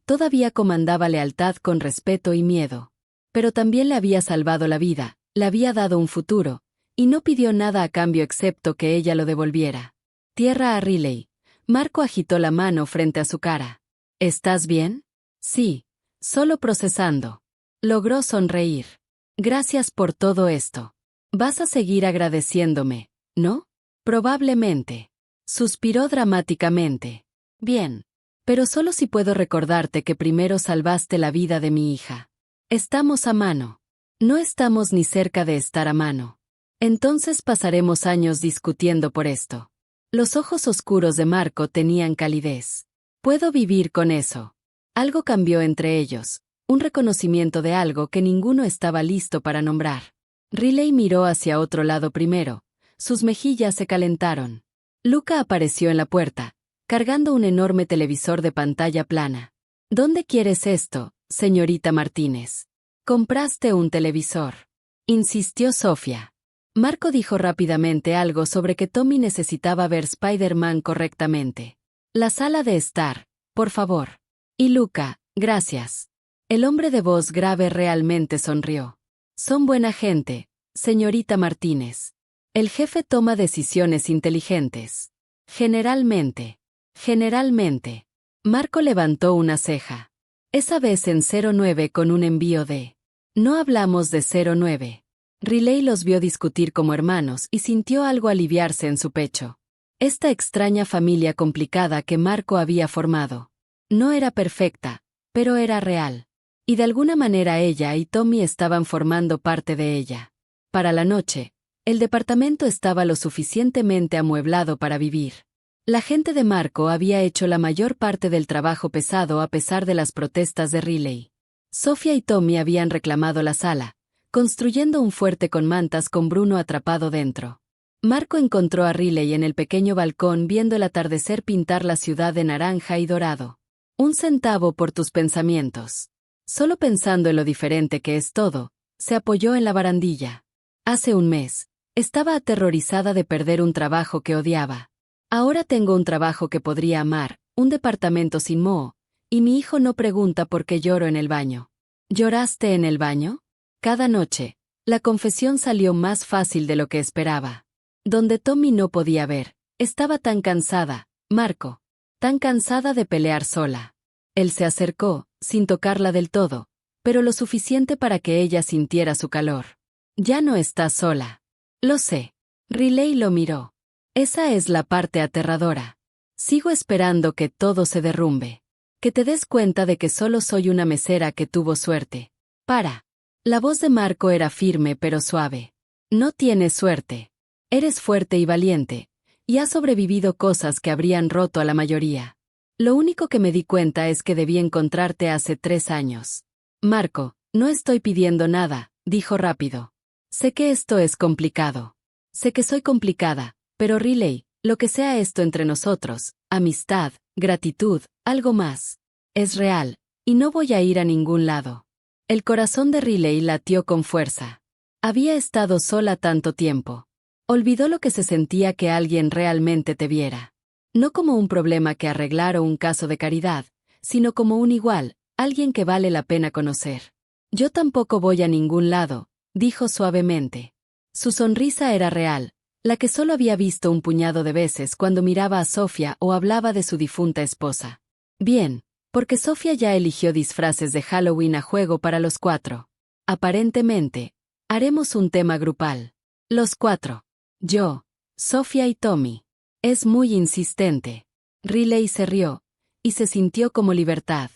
S1: todavía comandaba lealtad con respeto y miedo. Pero también le había salvado la vida, le había dado un futuro, y no pidió nada a cambio excepto que ella lo devolviera. Tierra a Riley. Marco agitó la mano frente a su cara. ¿Estás bien? Sí, solo procesando. Logró sonreír. Gracias por todo esto. Vas a seguir agradeciéndome, ¿no? Probablemente. Suspiró dramáticamente. Bien. Pero solo si puedo recordarte que primero salvaste la vida de mi hija. Estamos a mano. No estamos ni cerca de estar a mano. Entonces pasaremos años discutiendo por esto. Los ojos oscuros de Marco tenían calidez. Puedo vivir con eso. Algo cambió entre ellos, un reconocimiento de algo que ninguno estaba listo para nombrar. Riley miró hacia otro lado primero. Sus mejillas se calentaron. Luca apareció en la puerta, cargando un enorme televisor de pantalla plana. ¿Dónde quieres esto, señorita Martínez? Compraste un televisor. Insistió Sofía. Marco dijo rápidamente algo sobre que Tommy necesitaba ver Spider-Man correctamente. La sala de estar, por favor. Y Luca, gracias. El hombre de voz grave realmente sonrió. Son buena gente, señorita Martínez. El jefe toma decisiones inteligentes. Generalmente. Generalmente. Marco levantó una ceja. Esa vez en 09 con un envío de... No hablamos de 09. Riley los vio discutir como hermanos y sintió algo aliviarse en su pecho. Esta extraña familia complicada que Marco había formado. No era perfecta, pero era real. Y de alguna manera ella y Tommy estaban formando parte de ella. Para la noche, el departamento estaba lo suficientemente amueblado para vivir. La gente de Marco había hecho la mayor parte del trabajo pesado a pesar de las protestas de Riley. Sofía y Tommy habían reclamado la sala, construyendo un fuerte con mantas con Bruno atrapado dentro. Marco encontró a Riley en el pequeño balcón viendo el atardecer pintar la ciudad de naranja y dorado. Un centavo por tus pensamientos. Solo pensando en lo diferente que es todo, se apoyó en la barandilla. Hace un mes, estaba aterrorizada de perder un trabajo que odiaba. Ahora tengo un trabajo que podría amar, un departamento sin moho, y mi hijo no pregunta por qué lloro en el baño. ¿Lloraste en el baño? Cada noche, la confesión salió más fácil de lo que esperaba. Donde Tommy no podía ver, estaba tan cansada, Marco, tan cansada de pelear sola. Él se acercó, sin tocarla del todo, pero lo suficiente para que ella sintiera su calor. Ya no estás sola. Lo sé. Riley lo miró. Esa es la parte aterradora. Sigo esperando que todo se derrumbe. Que te des cuenta de que solo soy una mesera que tuvo suerte. Para. La voz de Marco era firme pero suave. No tienes suerte. Eres fuerte y valiente, y has sobrevivido cosas que habrían roto a la mayoría. Lo único que me di cuenta es que debí encontrarte hace 3 años. Marco, no estoy pidiendo nada, dijo rápido. Sé que esto es complicado. Sé que soy complicada, pero Riley, lo que sea esto entre nosotros, amistad, gratitud, algo más. Es real, y no voy a ir a ningún lado. El corazón de Riley latió con fuerza. Había estado sola tanto tiempo. Olvidó lo que se sentía que alguien realmente te viera. No como un problema que arreglar o un caso de caridad, sino como un igual, alguien que vale la pena conocer. Yo tampoco voy a ningún lado, dijo suavemente. Su sonrisa era real, la que solo había visto un puñado de veces cuando miraba a Sofía o hablaba de su difunta esposa. Bien, porque Sofía ya eligió disfraces de Halloween a juego para los 4. Aparentemente, haremos un tema grupal. Los 4. Yo, Sofía y Tommy. Es muy insistente. Riley se rió, y se sintió como libertad.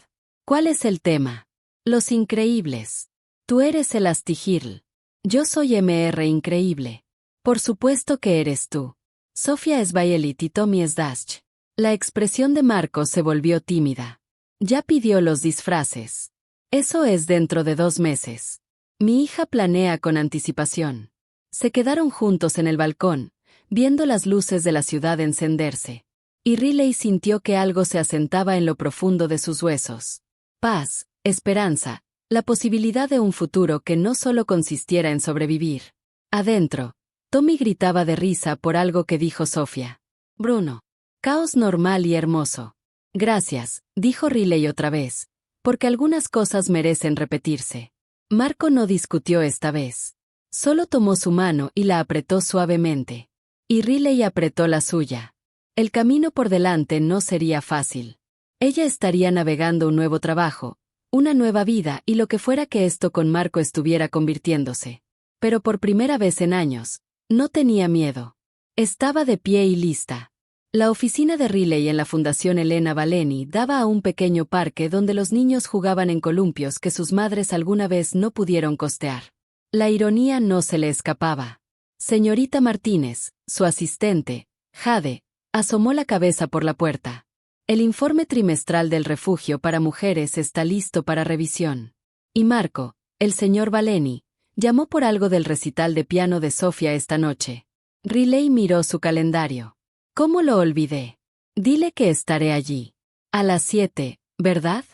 S1: ¿Cuál es el tema? Los increíbles. Tú eres el Astigirl. Yo soy MR Increíble. Por supuesto que eres tú. Sofía es Violet y Tommy es Dash. La expresión de Marco se volvió tímida. Ya pidió los disfraces. Eso es dentro de 2 meses. Mi hija planea con anticipación. Se quedaron juntos en el balcón, viendo las luces de la ciudad encenderse. Y Riley sintió que algo se asentaba en lo profundo de sus huesos. Paz, esperanza, la posibilidad de un futuro que no solo consistiera en sobrevivir. Adentro, Tommy gritaba de risa por algo que dijo Sofía. Bruno. Caos normal y hermoso. Gracias, dijo Riley otra vez, porque algunas cosas merecen repetirse. Marco no discutió esta vez. Solo tomó su mano y la apretó suavemente. Y Riley apretó la suya. El camino por delante no sería fácil. Ella estaría navegando un nuevo trabajo, una nueva vida y lo que fuera que esto con Marco estuviera convirtiéndose. Pero por primera vez en años, no tenía miedo. Estaba de pie y lista. La oficina de Riley en la Fundación Elena Valeni daba a un pequeño parque donde los niños jugaban en columpios que sus madres alguna vez no pudieron costear. La ironía no se le escapaba. Señorita Martínez, su asistente, Jade, asomó la cabeza por la puerta. El informe trimestral del refugio para mujeres está listo para revisión. Y Marco, el señor Valeni, llamó por algo del recital de piano de Sofía esta noche. Riley miró su calendario. ¿Cómo lo olvidé? Dile que estaré allí. A las 7, ¿verdad?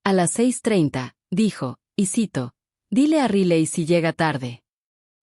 S1: A las 6:30, dijo, y cito, dile a Riley si llega tarde.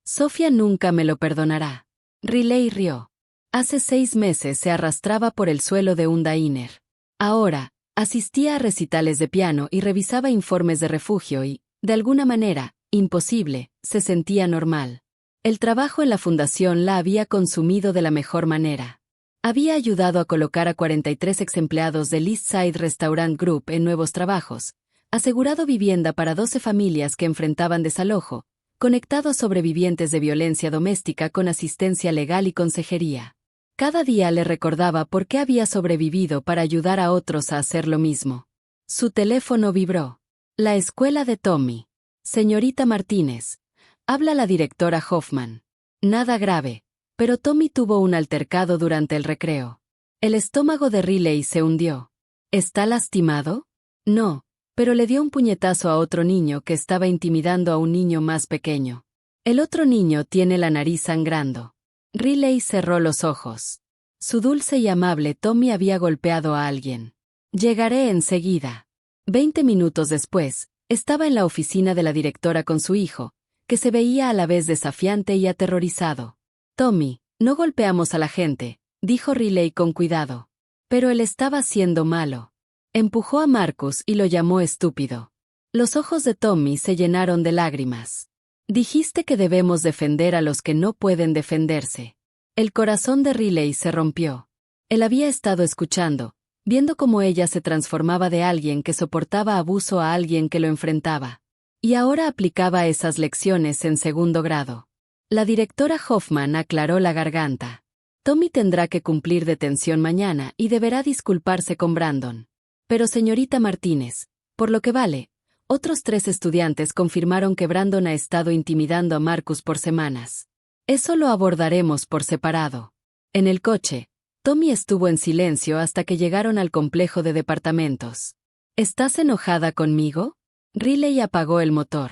S1: Sofía nunca me lo perdonará. Riley rió. Hace 6 meses se arrastraba por el suelo de un diner. Ahora, asistía a recitales de piano y revisaba informes de refugio y, de alguna manera, imposible, se sentía normal. El trabajo en la fundación la había consumido de la mejor manera. Había ayudado a colocar a 43 exempleados del East Side Restaurant Group en nuevos trabajos, asegurado vivienda para 12 familias que enfrentaban desalojo, conectado a sobrevivientes de violencia doméstica con asistencia legal y consejería. Cada día le recordaba por qué había sobrevivido para ayudar a otros a hacer lo mismo. Su teléfono vibró. La escuela de Tommy. Señorita Martínez. Habla la directora Hoffman. Nada grave. Pero Tommy tuvo un altercado durante el recreo. El estómago de Riley se hundió. ¿Está lastimado? No, pero le dio un puñetazo a otro niño que estaba intimidando a un niño más pequeño. El otro niño tiene la nariz sangrando. Riley cerró los ojos. Su dulce y amable Tommy había golpeado a alguien. Llegaré enseguida. 20 minutos después, estaba en la oficina de la directora con su hijo, que se veía a la vez desafiante y aterrorizado. Tommy, no golpeamos a la gente, dijo Riley con cuidado. Pero él estaba siendo malo. Empujó a Marcus y lo llamó estúpido. Los ojos de Tommy se llenaron de lágrimas. Dijiste que debemos defender a los que no pueden defenderse. El corazón de Riley se rompió. Él había estado escuchando, viendo cómo ella se transformaba de alguien que soportaba abuso a alguien que lo enfrentaba. Y ahora aplicaba esas lecciones en segundo grado. La directora Hoffman aclaró la garganta. Tommy tendrá que cumplir detención mañana y deberá disculparse con Brandon. Pero señorita Martínez, por lo que vale, otros 3 estudiantes confirmaron que Brandon ha estado intimidando a Marcus por semanas. Eso lo abordaremos por separado. En el coche, Tommy estuvo en silencio hasta que llegaron al complejo de departamentos. ¿Estás enojada conmigo? Riley apagó el motor.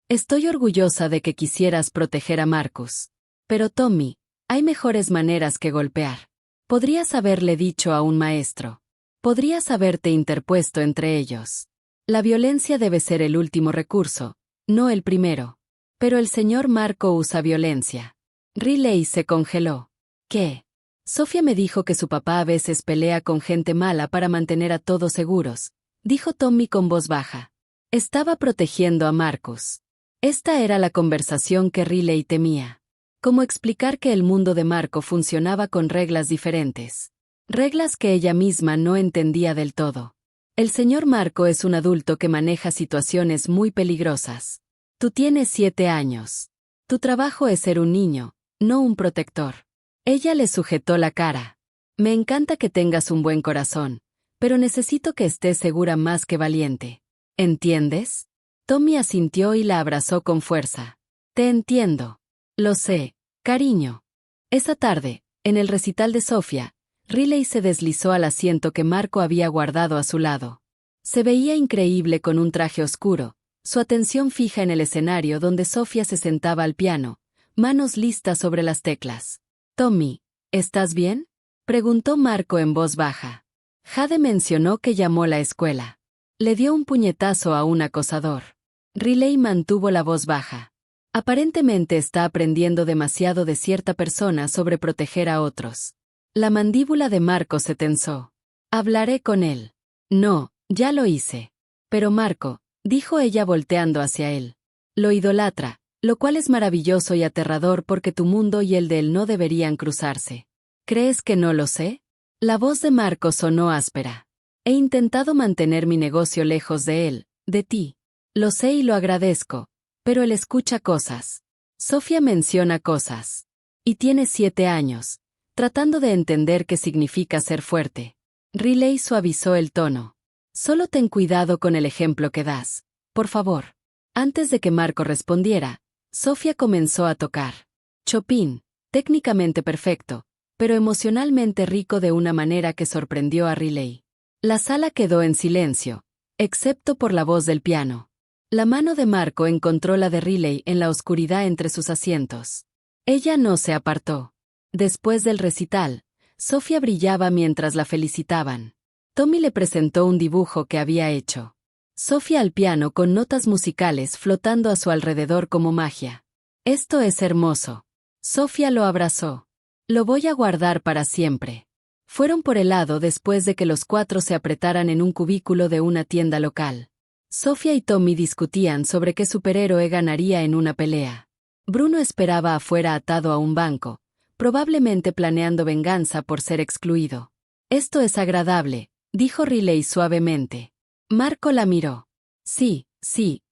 S1: Estoy orgullosa de que quisieras proteger a Marcus. Pero Tommy, hay mejores maneras que golpear. Podrías haberle dicho a un maestro. Podrías haberte interpuesto entre ellos. La violencia debe ser el último recurso, no el primero. Pero el señor Marco usa violencia. Riley se congeló. ¿Qué? Sofía me dijo que su papá a veces pelea con gente mala para mantener a todos seguros, dijo Tommy con voz baja. Estaba protegiendo a Marcus. Esta era la conversación que Riley temía. ¿Cómo explicar que el mundo de Marco funcionaba con reglas diferentes? Reglas que ella misma no entendía del todo. El señor Marco es un adulto que maneja situaciones muy peligrosas. Tú tienes 7 años. Tu trabajo es ser un niño, no un protector. Ella le sujetó la cara. Me encanta que tengas un buen corazón, pero necesito que estés segura más que valiente. ¿Entiendes? Tommy asintió y la abrazó con fuerza. Te entiendo. Lo sé, cariño. Esa tarde, en el recital de Sofía, Riley se deslizó al asiento que Marco había guardado a su lado. Se veía increíble con un traje oscuro, su atención fija en el escenario donde Sofía se sentaba al piano, manos listas sobre las teclas. «Tommy, ¿estás bien?», preguntó Marco en voz baja. Jade mencionó que llamó la escuela. Le dio un puñetazo a un acosador. Riley mantuvo la voz baja. Aparentemente está aprendiendo demasiado de cierta persona sobre proteger a otros. La mandíbula de Marco se tensó. «Hablaré con él». «No, ya lo hice». «Pero Marco», dijo ella volteando hacia él. «Lo idolatra, lo cual es maravilloso y aterrador porque tu mundo y el de él no deberían cruzarse». «¿Crees que no lo sé?». La voz de Marco sonó áspera. «He intentado mantener mi negocio lejos de él, de ti. Lo sé y lo agradezco, pero él escucha cosas. Sofía menciona cosas. Y tiene 7 años, tratando de entender qué significa ser fuerte». Riley suavizó el tono. «Solo ten cuidado con el ejemplo que das, por favor». Antes de que Marco respondiera, Sofía comenzó a tocar. Chopin, técnicamente perfecto, pero emocionalmente rico de una manera que sorprendió a Riley. La sala quedó en silencio, excepto por la voz del piano. La mano de Marco encontró la de Riley en la oscuridad entre sus asientos. Ella no se apartó. Después del recital, Sofía brillaba mientras la felicitaban. Tommy le presentó un dibujo que había hecho. Sofía al piano con notas musicales flotando a su alrededor como magia. «Esto es hermoso». Sofía lo abrazó. «Lo voy a guardar para siempre». Fueron por helado después de que los 4 se apretaran en un cubículo de una tienda local. Sofía y Tommy discutían sobre qué superhéroe ganaría en una pelea. Bruno esperaba afuera atado a un banco, probablemente planeando venganza por ser excluido. «Esto es agradable», dijo Riley suavemente. Marco la miró. Sí,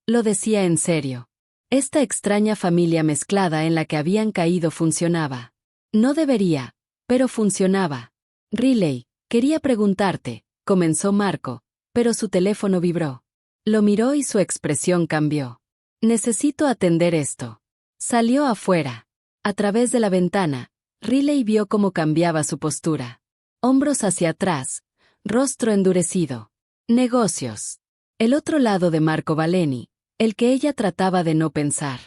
S1: lo decía en serio. Esta extraña familia mezclada en la que habían caído funcionaba. No debería, pero funcionaba. «Riley, quería preguntarte», comenzó Marco, pero su teléfono vibró. Lo miró y su expresión cambió. «Necesito atender esto». Salió afuera. A través de la ventana, Riley vio cómo cambiaba su postura. Hombros hacia atrás, rostro endurecido. Negocios. El otro lado de Marco Valeni, el que ella trataba de no pensar.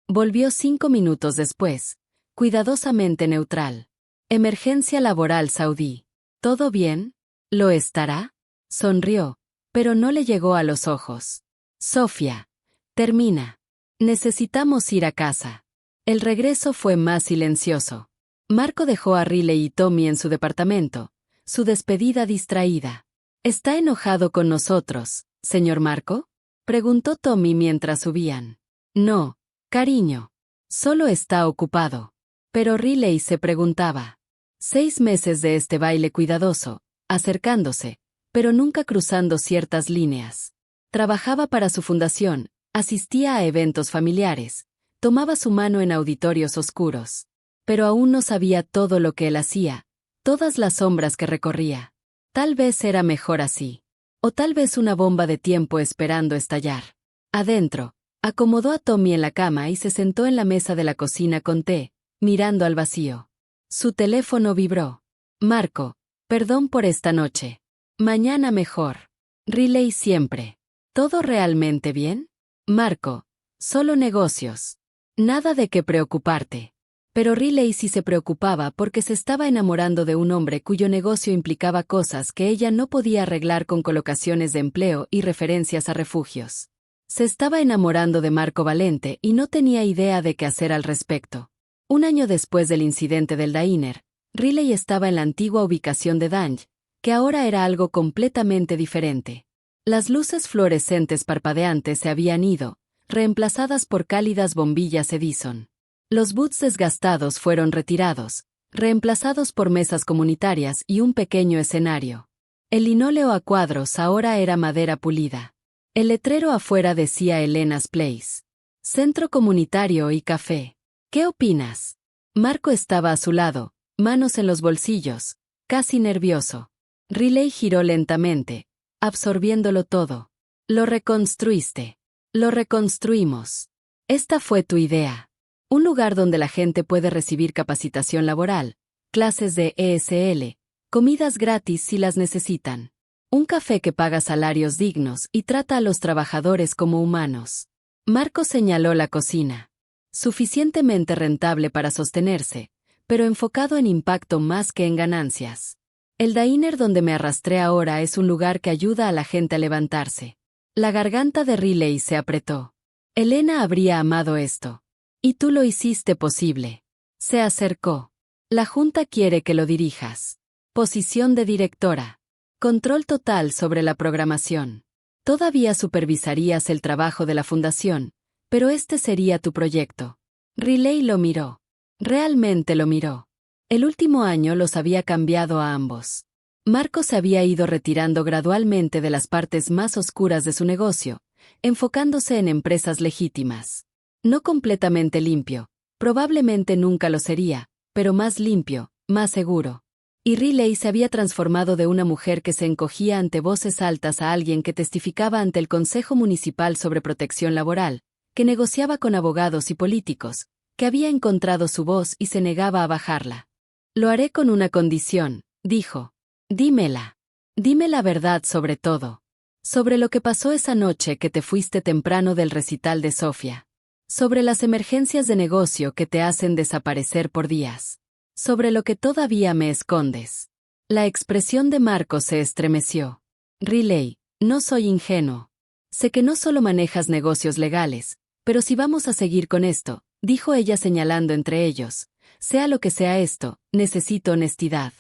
S1: Volvió 5 minutos después, cuidadosamente neutral. «Emergencia laboral saudí. ¿Todo bien?». «¿Lo estará?». Sonrió, pero no le llegó a los ojos. «Sofía, termina. Necesitamos ir a casa». El regreso fue más silencioso. Marco dejó a Riley y Tommy en su departamento, su despedida distraída. «¿Está enojado con nosotros, señor Marco?», preguntó Tommy mientras subían. «No, cariño. Solo está ocupado». Pero Riley se preguntaba. 6 meses de este baile cuidadoso, acercándose, pero nunca cruzando ciertas líneas. Trabajaba para su fundación, asistía a eventos familiares, tomaba su mano en auditorios oscuros. Pero aún no sabía todo lo que él hacía, todas las sombras que recorría. Tal vez era mejor así. O tal vez una bomba de tiempo esperando estallar. Adentro, acomodó a Tommy en la cama y se sentó en la mesa de la cocina con té, mirando al vacío. Su teléfono vibró. «Marco, perdón por esta noche. Mañana mejor. Riley siempre. ¿Todo realmente bien?». «Marco, solo negocios. Nada de qué preocuparte». Pero Riley sí se preocupaba porque se estaba enamorando de un hombre cuyo negocio implicaba cosas que ella no podía arreglar con colocaciones de empleo y referencias a refugios. Se estaba enamorando de Marco Valente y no tenía idea de qué hacer al respecto. 1 año después del incidente del diner, Riley estaba en la antigua ubicación de Dange, que ahora era algo completamente diferente. Las luces fluorescentes parpadeantes se habían ido, reemplazadas por cálidas bombillas Edison. Los booths desgastados fueron retirados, reemplazados por mesas comunitarias y un pequeño escenario. El linóleo a cuadros ahora era madera pulida. El letrero afuera decía Elena's Place. Centro comunitario y café. ¿Qué opinas? Marco estaba a su lado, manos en los bolsillos, casi nervioso. Riley giró lentamente, absorbiéndolo todo. Lo reconstruiste. Lo reconstruimos. Esta fue tu idea. Un lugar donde la gente puede recibir capacitación laboral, clases de ESL, comidas gratis si las necesitan. Un café que paga salarios dignos y trata a los trabajadores como humanos. Marco señaló la cocina. Suficientemente rentable para sostenerse, pero enfocado en impacto más que en ganancias. El diner donde me arrastré ahora es un lugar que ayuda a la gente a levantarse. La garganta de Riley se apretó. Elena habría amado esto. Y tú lo hiciste posible. Se acercó. La junta quiere que lo dirijas. Posición de directora. Control total sobre la programación. Todavía supervisarías el trabajo de la fundación, pero este sería tu proyecto. Riley lo miró. Realmente lo miró. El último año los había cambiado a ambos. Marco se había ido retirando gradualmente de las partes más oscuras de su negocio, enfocándose en empresas legítimas. No completamente limpio, probablemente nunca lo sería, pero más limpio, más seguro. Y Riley se había transformado de una mujer que se encogía ante voces altas a alguien que testificaba ante el Consejo Municipal sobre Protección Laboral, que negociaba con abogados y políticos, que había encontrado su voz y se negaba a bajarla. Lo haré con una condición, dijo. Dímela. Dime la verdad sobre todo. Sobre lo que pasó esa noche que te fuiste temprano del recital de Sofía. Sobre las emergencias de negocio que te hacen desaparecer por días. Sobre lo que todavía me escondes. La expresión de Marco se estremeció. Riley, no soy ingenuo. Sé que no solo manejas negocios legales, pero si vamos a seguir con esto, dijo ella señalando entre ellos, sea lo que sea esto, necesito honestidad.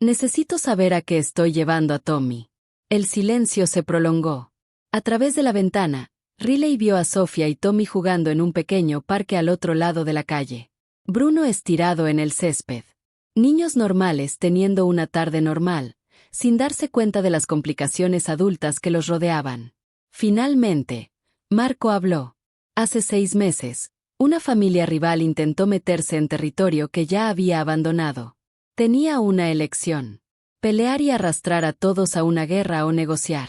S1: Necesito saber a qué estoy llevando a Tommy. El silencio se prolongó. A través de la ventana, Riley vio a Sofía y Tommy jugando en un pequeño parque al otro lado de la calle. Bruno estirado en el césped. Niños normales teniendo una tarde normal, sin darse cuenta de las complicaciones adultas que los rodeaban. Finalmente, Marco habló. Hace 6 meses, una familia rival intentó meterse en territorio que ya había abandonado. Tenía una elección. Pelear y arrastrar a todos a una guerra o negociar.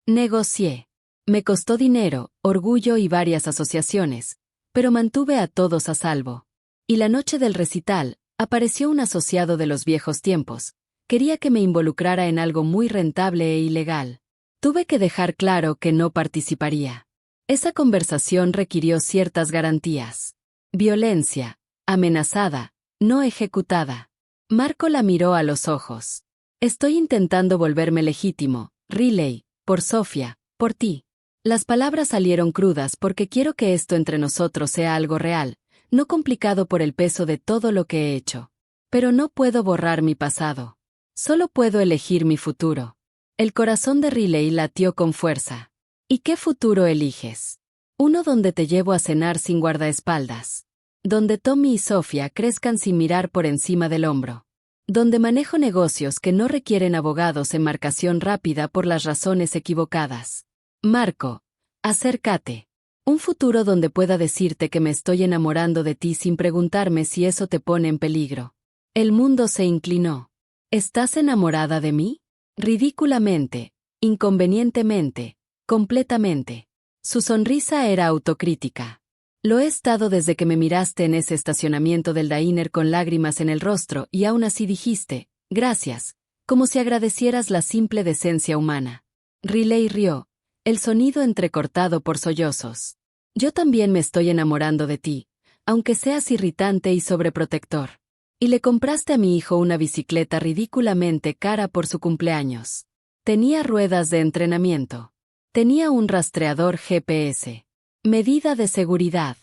S1: Negocié. Me costó dinero, orgullo y varias asociaciones, pero mantuve a todos a salvo. Y la noche del recital, apareció un asociado de los viejos tiempos. Quería que me involucrara en algo muy rentable e ilegal. Tuve que dejar claro que no participaría. Esa conversación requirió ciertas garantías. Violencia, amenazada, no ejecutada. Marco la miró a los ojos. Estoy intentando volverme legítimo, Riley, por Sofía, por ti. Las palabras salieron crudas porque quiero que esto entre nosotros sea algo real, no complicado por el peso de todo lo que he hecho. Pero no puedo borrar mi pasado. Solo puedo elegir mi futuro. El corazón de Riley latió con fuerza. ¿Y qué futuro eliges? Uno donde te llevo a cenar sin guardaespaldas. Donde Tommy y Sofía crezcan sin mirar por encima del hombro. Donde manejo negocios que no requieren abogados en marcación rápida por las razones equivocadas. Marco, acércate. Un futuro donde pueda decirte que me estoy enamorando de ti sin preguntarme si eso te pone en peligro. El mundo se inclinó. ¿Estás enamorada de mí? Ridículamente, inconvenientemente, completamente. Su sonrisa era autocrítica. Lo he estado desde que me miraste en ese estacionamiento del diner con lágrimas en el rostro y aún así dijiste, gracias, como si agradecieras la simple decencia humana. Riley rió, el sonido entrecortado por sollozos. Yo también me estoy enamorando de ti, aunque seas irritante y sobreprotector. Y le compraste a mi hijo una bicicleta ridículamente cara por su cumpleaños. Tenía ruedas de entrenamiento. Tenía un rastreador GPS. Medida de seguridad.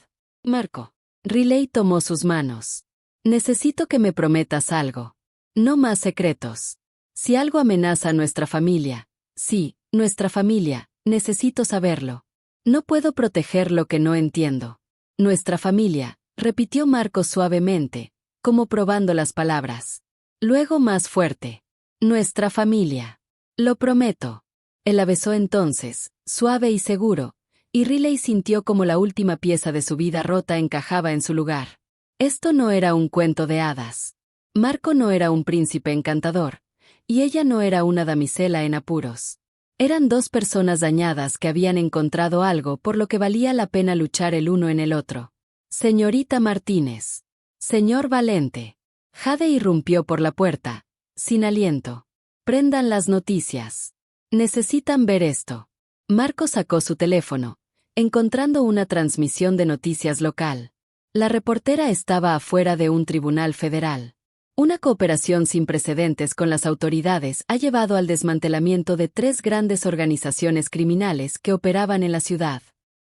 S1: Marco. Riley tomó sus manos. Necesito que me prometas algo. No más secretos. Si algo amenaza a nuestra familia, sí, nuestra familia, necesito saberlo. No puedo proteger lo que no entiendo. Nuestra familia, repitió Marco suavemente, como probando las palabras. Luego más fuerte. Nuestra familia. Lo prometo. Él la besó entonces, suave y seguro, y Riley sintió como la última pieza de su vida rota encajaba en su lugar. Esto no era un cuento de hadas. Marco no era un príncipe encantador, y ella no era una damisela en apuros. Eran 2 personas dañadas que habían encontrado algo por lo que valía la pena luchar el uno en el otro. Señorita Martínez. Señor Valente. Jade irrumpió por la puerta, sin aliento. Prendan las noticias. Necesitan ver esto. Marco sacó su teléfono, encontrando una transmisión de noticias local. La reportera estaba afuera de un tribunal federal. Una cooperación sin precedentes con las autoridades ha llevado al desmantelamiento de 3 grandes organizaciones criminales que operaban en la ciudad.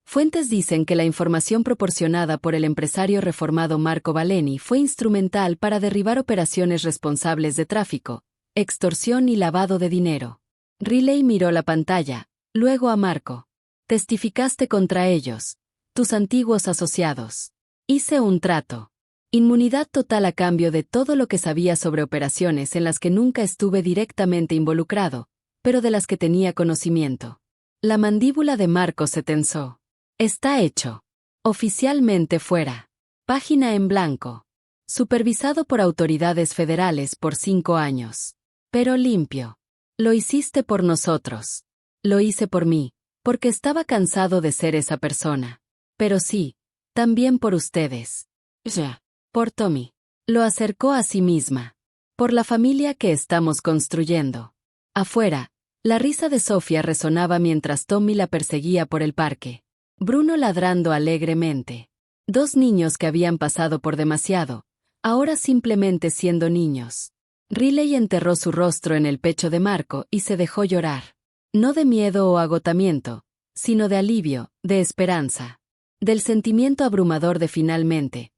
S1: Fuentes dicen que la información proporcionada por el empresario reformado Marco Valeni fue instrumental para derribar operaciones responsables de tráfico, extorsión y lavado de dinero. Riley miró la pantalla, luego a Marco. Testificaste contra ellos, tus antiguos asociados. Hice un trato. Inmunidad total a cambio de todo lo que sabía sobre operaciones en las que nunca estuve directamente involucrado, pero de las que tenía conocimiento. La mandíbula de Marco se tensó. Está hecho. Oficialmente fuera. Página en blanco. Supervisado por autoridades federales por 5 años. Pero limpio. Lo hiciste por nosotros. Lo hice por mí, porque estaba cansado de ser esa persona. Pero sí, también por ustedes. Ya. Por Tommy. Lo acercó a sí misma. Por la familia que estamos construyendo. Afuera, la risa de Sofía resonaba mientras Tommy la perseguía por el parque. Bruno ladrando alegremente. 2 niños que habían pasado por demasiado, ahora simplemente siendo niños. Riley enterró su rostro en el pecho de Marco y se dejó llorar. No de miedo o agotamiento, sino de alivio, de esperanza. Del sentimiento abrumador de finalmente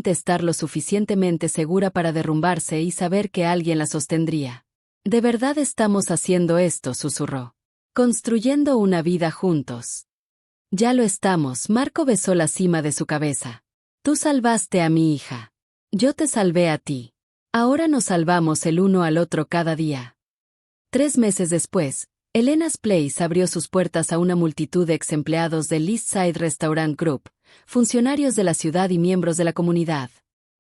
S1: estar lo suficientemente segura para derrumbarse y saber que alguien la sostendría. De verdad estamos haciendo esto, susurró. Construyendo una vida juntos. Ya lo estamos, Marco besó la cima de su cabeza. Tú salvaste a mi hija. Yo te salvé a ti. Ahora nos salvamos el uno al otro cada día. 3 meses después, Elena's Place abrió sus puertas a una multitud de ex empleados del East Side Restaurant Group, funcionarios de la ciudad y miembros de la comunidad.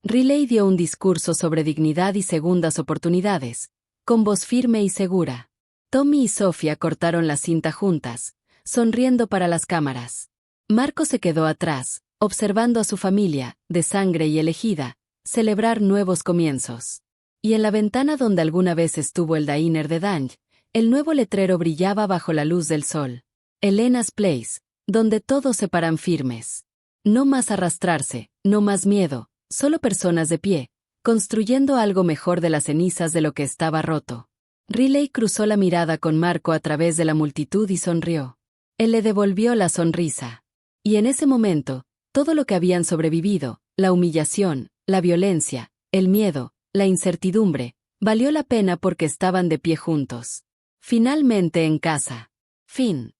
S1: Riley dio un discurso sobre dignidad y segundas oportunidades, con voz firme y segura. Tommy y Sofía cortaron la cinta juntas, sonriendo para las cámaras. Marco se quedó atrás, observando a su familia, de sangre y elegida, celebrar nuevos comienzos. Y en la ventana donde alguna vez estuvo el diner de Danj, el nuevo letrero brillaba bajo la luz del sol. Elena's Place, donde todos se paran firmes. No más arrastrarse, no más miedo, solo personas de pie, construyendo algo mejor de las cenizas de lo que estaba roto. Riley cruzó la mirada con Marco a través de la multitud y sonrió. Él le devolvió la sonrisa. Y en ese momento, todo lo que habían sobrevivido, la humillación, la violencia, el miedo, la incertidumbre, valió la pena porque estaban de pie juntos. Finalmente en casa. Fin.